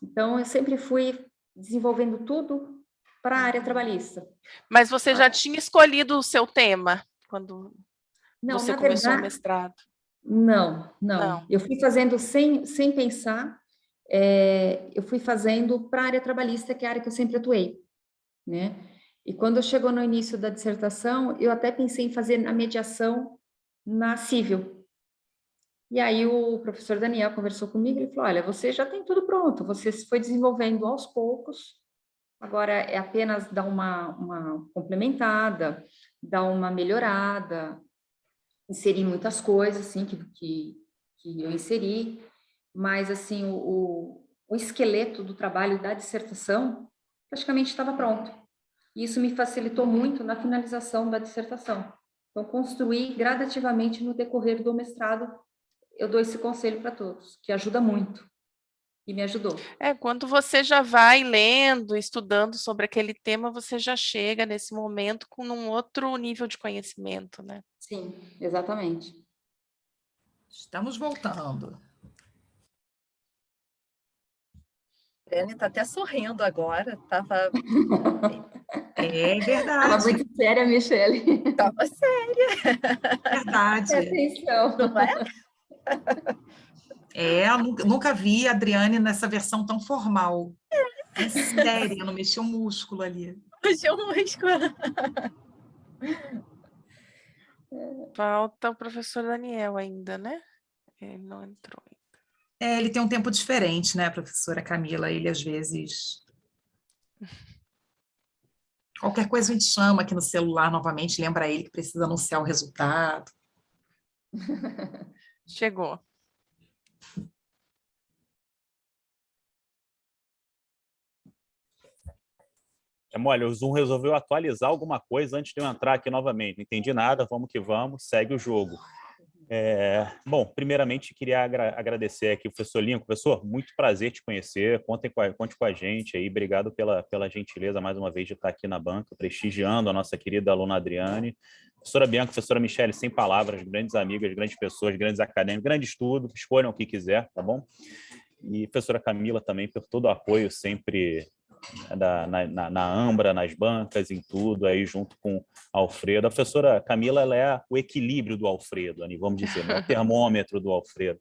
Então, eu sempre fui desenvolvendo tudo para a área trabalhista. Mas você já tinha escolhido o seu tema quando Não, você na começou o verdade, mestrado? não. Não. Eu fui fazendo sem pensar, eu fui fazendo para a área trabalhista, que é a área que eu sempre atuei, né? E quando chegou no início da dissertação, eu até pensei em fazer a mediação na civil. E aí o professor Daniel conversou comigo e falou, olha, você já tem tudo pronto, você foi desenvolvendo aos poucos, agora é apenas dar uma complementada, dar uma melhorada, inserir muitas coisas, assim, que eu inseri, mas, assim, o esqueleto do trabalho da dissertação praticamente estava pronto. E isso me facilitou muito na finalização da dissertação. Então, construir gradativamente no decorrer do mestrado, eu dou esse conselho para todos, que ajuda muito. E me ajudou. Quando você já vai lendo, estudando sobre aquele tema, você já chega nesse momento com um outro nível de conhecimento, né? Sim, exatamente. Estamos voltando. A Adriane está até sorrindo agora, estava... É verdade. Estava muito séria, Michele. Estava séria. Verdade. Atenção. Não é? Eu nunca vi a Adriane nessa versão tão formal. É séria, não mexeu um músculo ali. Mexeu o músculo. Falta o professor Daniel ainda, né? Ele não entrou. Ele tem um tempo diferente, né, professora Camila? Ele, às vezes... Qualquer coisa a gente chama aqui no celular novamente, lembra ele que precisa anunciar o resultado. Chegou. Olha, o Zoom resolveu atualizar alguma coisa antes de eu entrar aqui novamente. Não entendi nada, vamos que vamos, segue o jogo. Bom, primeiramente, queria agradecer aqui o professor Lincoln. Professor, muito prazer te conhecer, conte com a gente aí, obrigado pela gentileza, mais uma vez, de estar aqui na banca, prestigiando a nossa querida aluna Adriane. Professora Bianca, professora Michele, sem palavras, grandes amigas, grandes pessoas, grandes acadêmicos, grande estudo, escolham o que quiser, tá bom? E professora Camila também, por todo o apoio sempre na Ambra, nas bancas, em tudo, aí junto com a Alfredo. A professora Camila, ela é o equilíbrio do Alfredo, vamos dizer, né? O termômetro do Alfredo.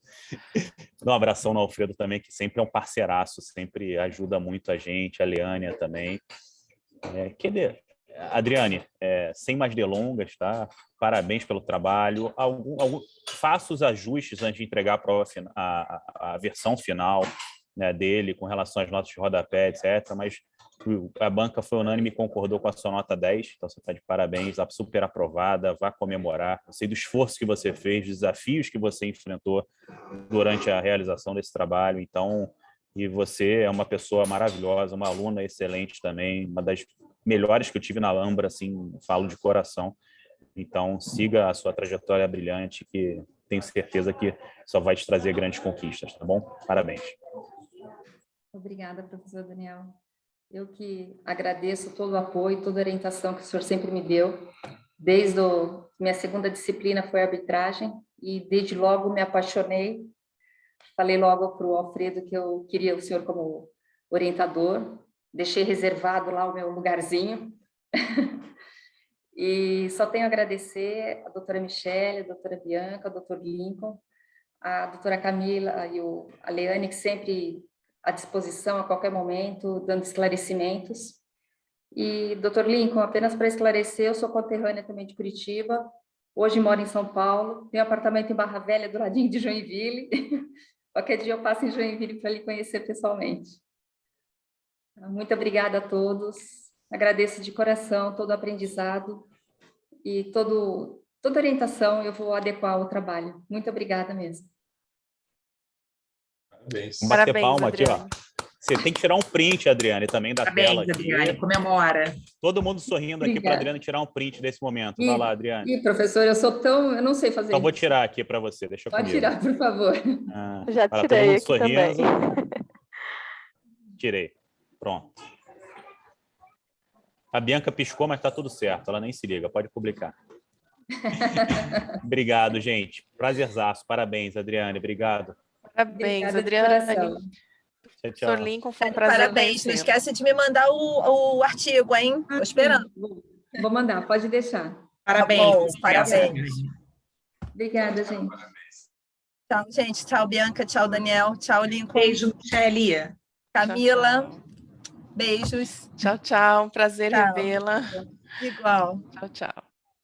Dá um abração no Alfredo também, que sempre é um parceiraço, sempre ajuda muito a gente, a Leânia também. Adriane, sem mais delongas, tá? Parabéns pelo trabalho. Faça os ajustes antes de entregar a prova, a versão final, né, dele com relação às notas de rodapé, etc. Mas a banca foi unânime e concordou com a sua nota 10, então você está de parabéns, super aprovada, vá comemorar. Eu sei do esforço que você fez, dos desafios que você enfrentou durante a realização desse trabalho, então, e você é uma pessoa maravilhosa, uma aluna excelente também, uma das melhores que eu tive na Alhambra, assim, falo de coração. Então, siga a sua trajetória brilhante, que tenho certeza que só vai te trazer grandes conquistas, tá bom? Parabéns. Obrigada, professor Daniel. Eu que agradeço todo o apoio, toda a orientação que o senhor sempre me deu. Desde minha segunda disciplina foi arbitragem, e desde logo me apaixonei. Falei logo para o Alfredo que eu queria o senhor como orientador. Deixei reservado lá o meu lugarzinho. E só tenho a agradecer a doutora Michele, a doutora Bianca, o doutor Lincoln, a doutora Camila e a Leane, que sempre à disposição a qualquer momento, dando esclarecimentos. E, Dr. Lincoln, apenas para esclarecer, eu sou conterrânea também de Curitiba, hoje moro em São Paulo, tenho apartamento em Barra Velha, do ladinho de Joinville. Qualquer dia eu passo em Joinville para lhe conhecer pessoalmente. Muito obrigada a todos, agradeço de coração todo o aprendizado e toda orientação eu vou adequar ao trabalho. Muito obrigada mesmo. Parabéns. Vamos bater Parabéns, palma aqui, ó. Adriane. Você tem que tirar um print, Adriane, também da tela Parabéns, aqui. Adriane, comemora. Todo mundo sorrindo aqui para Obrigada. Adriane tirar um print desse momento. Vai lá, Adriane. Ih, professor, eu não sei fazer Então vou isso. tirar aqui para você, deixa Pode comigo. tirar, por favor. Já Para todo tirei mundo aqui sorrindo. também. Tirei. Pronto. A Bianca piscou, mas está tudo certo. Ela nem se liga. Pode publicar. Obrigado, gente. Prazerzaço. Parabéns, Adriane. Obrigado. Parabéns, Obrigada de Adriane. coração. Tchau, Professor tchau. Lincoln, foi um prazer Parabéns, não conhecê-lo. esquece de me mandar o artigo, hein? Estou esperando. Vou mandar, pode deixar. Parabéns. bom, sucesso, parabéns. Adriane. Obrigada, gente. Tchau, gente. Tchau, Bianca. Tchau, Daniel. Tchau, Lincoln. Beijo, Michele. Camila. Beijos. Tchau, tchau. Um prazer Tchau. revê-la. Igual. Tchau, tchau.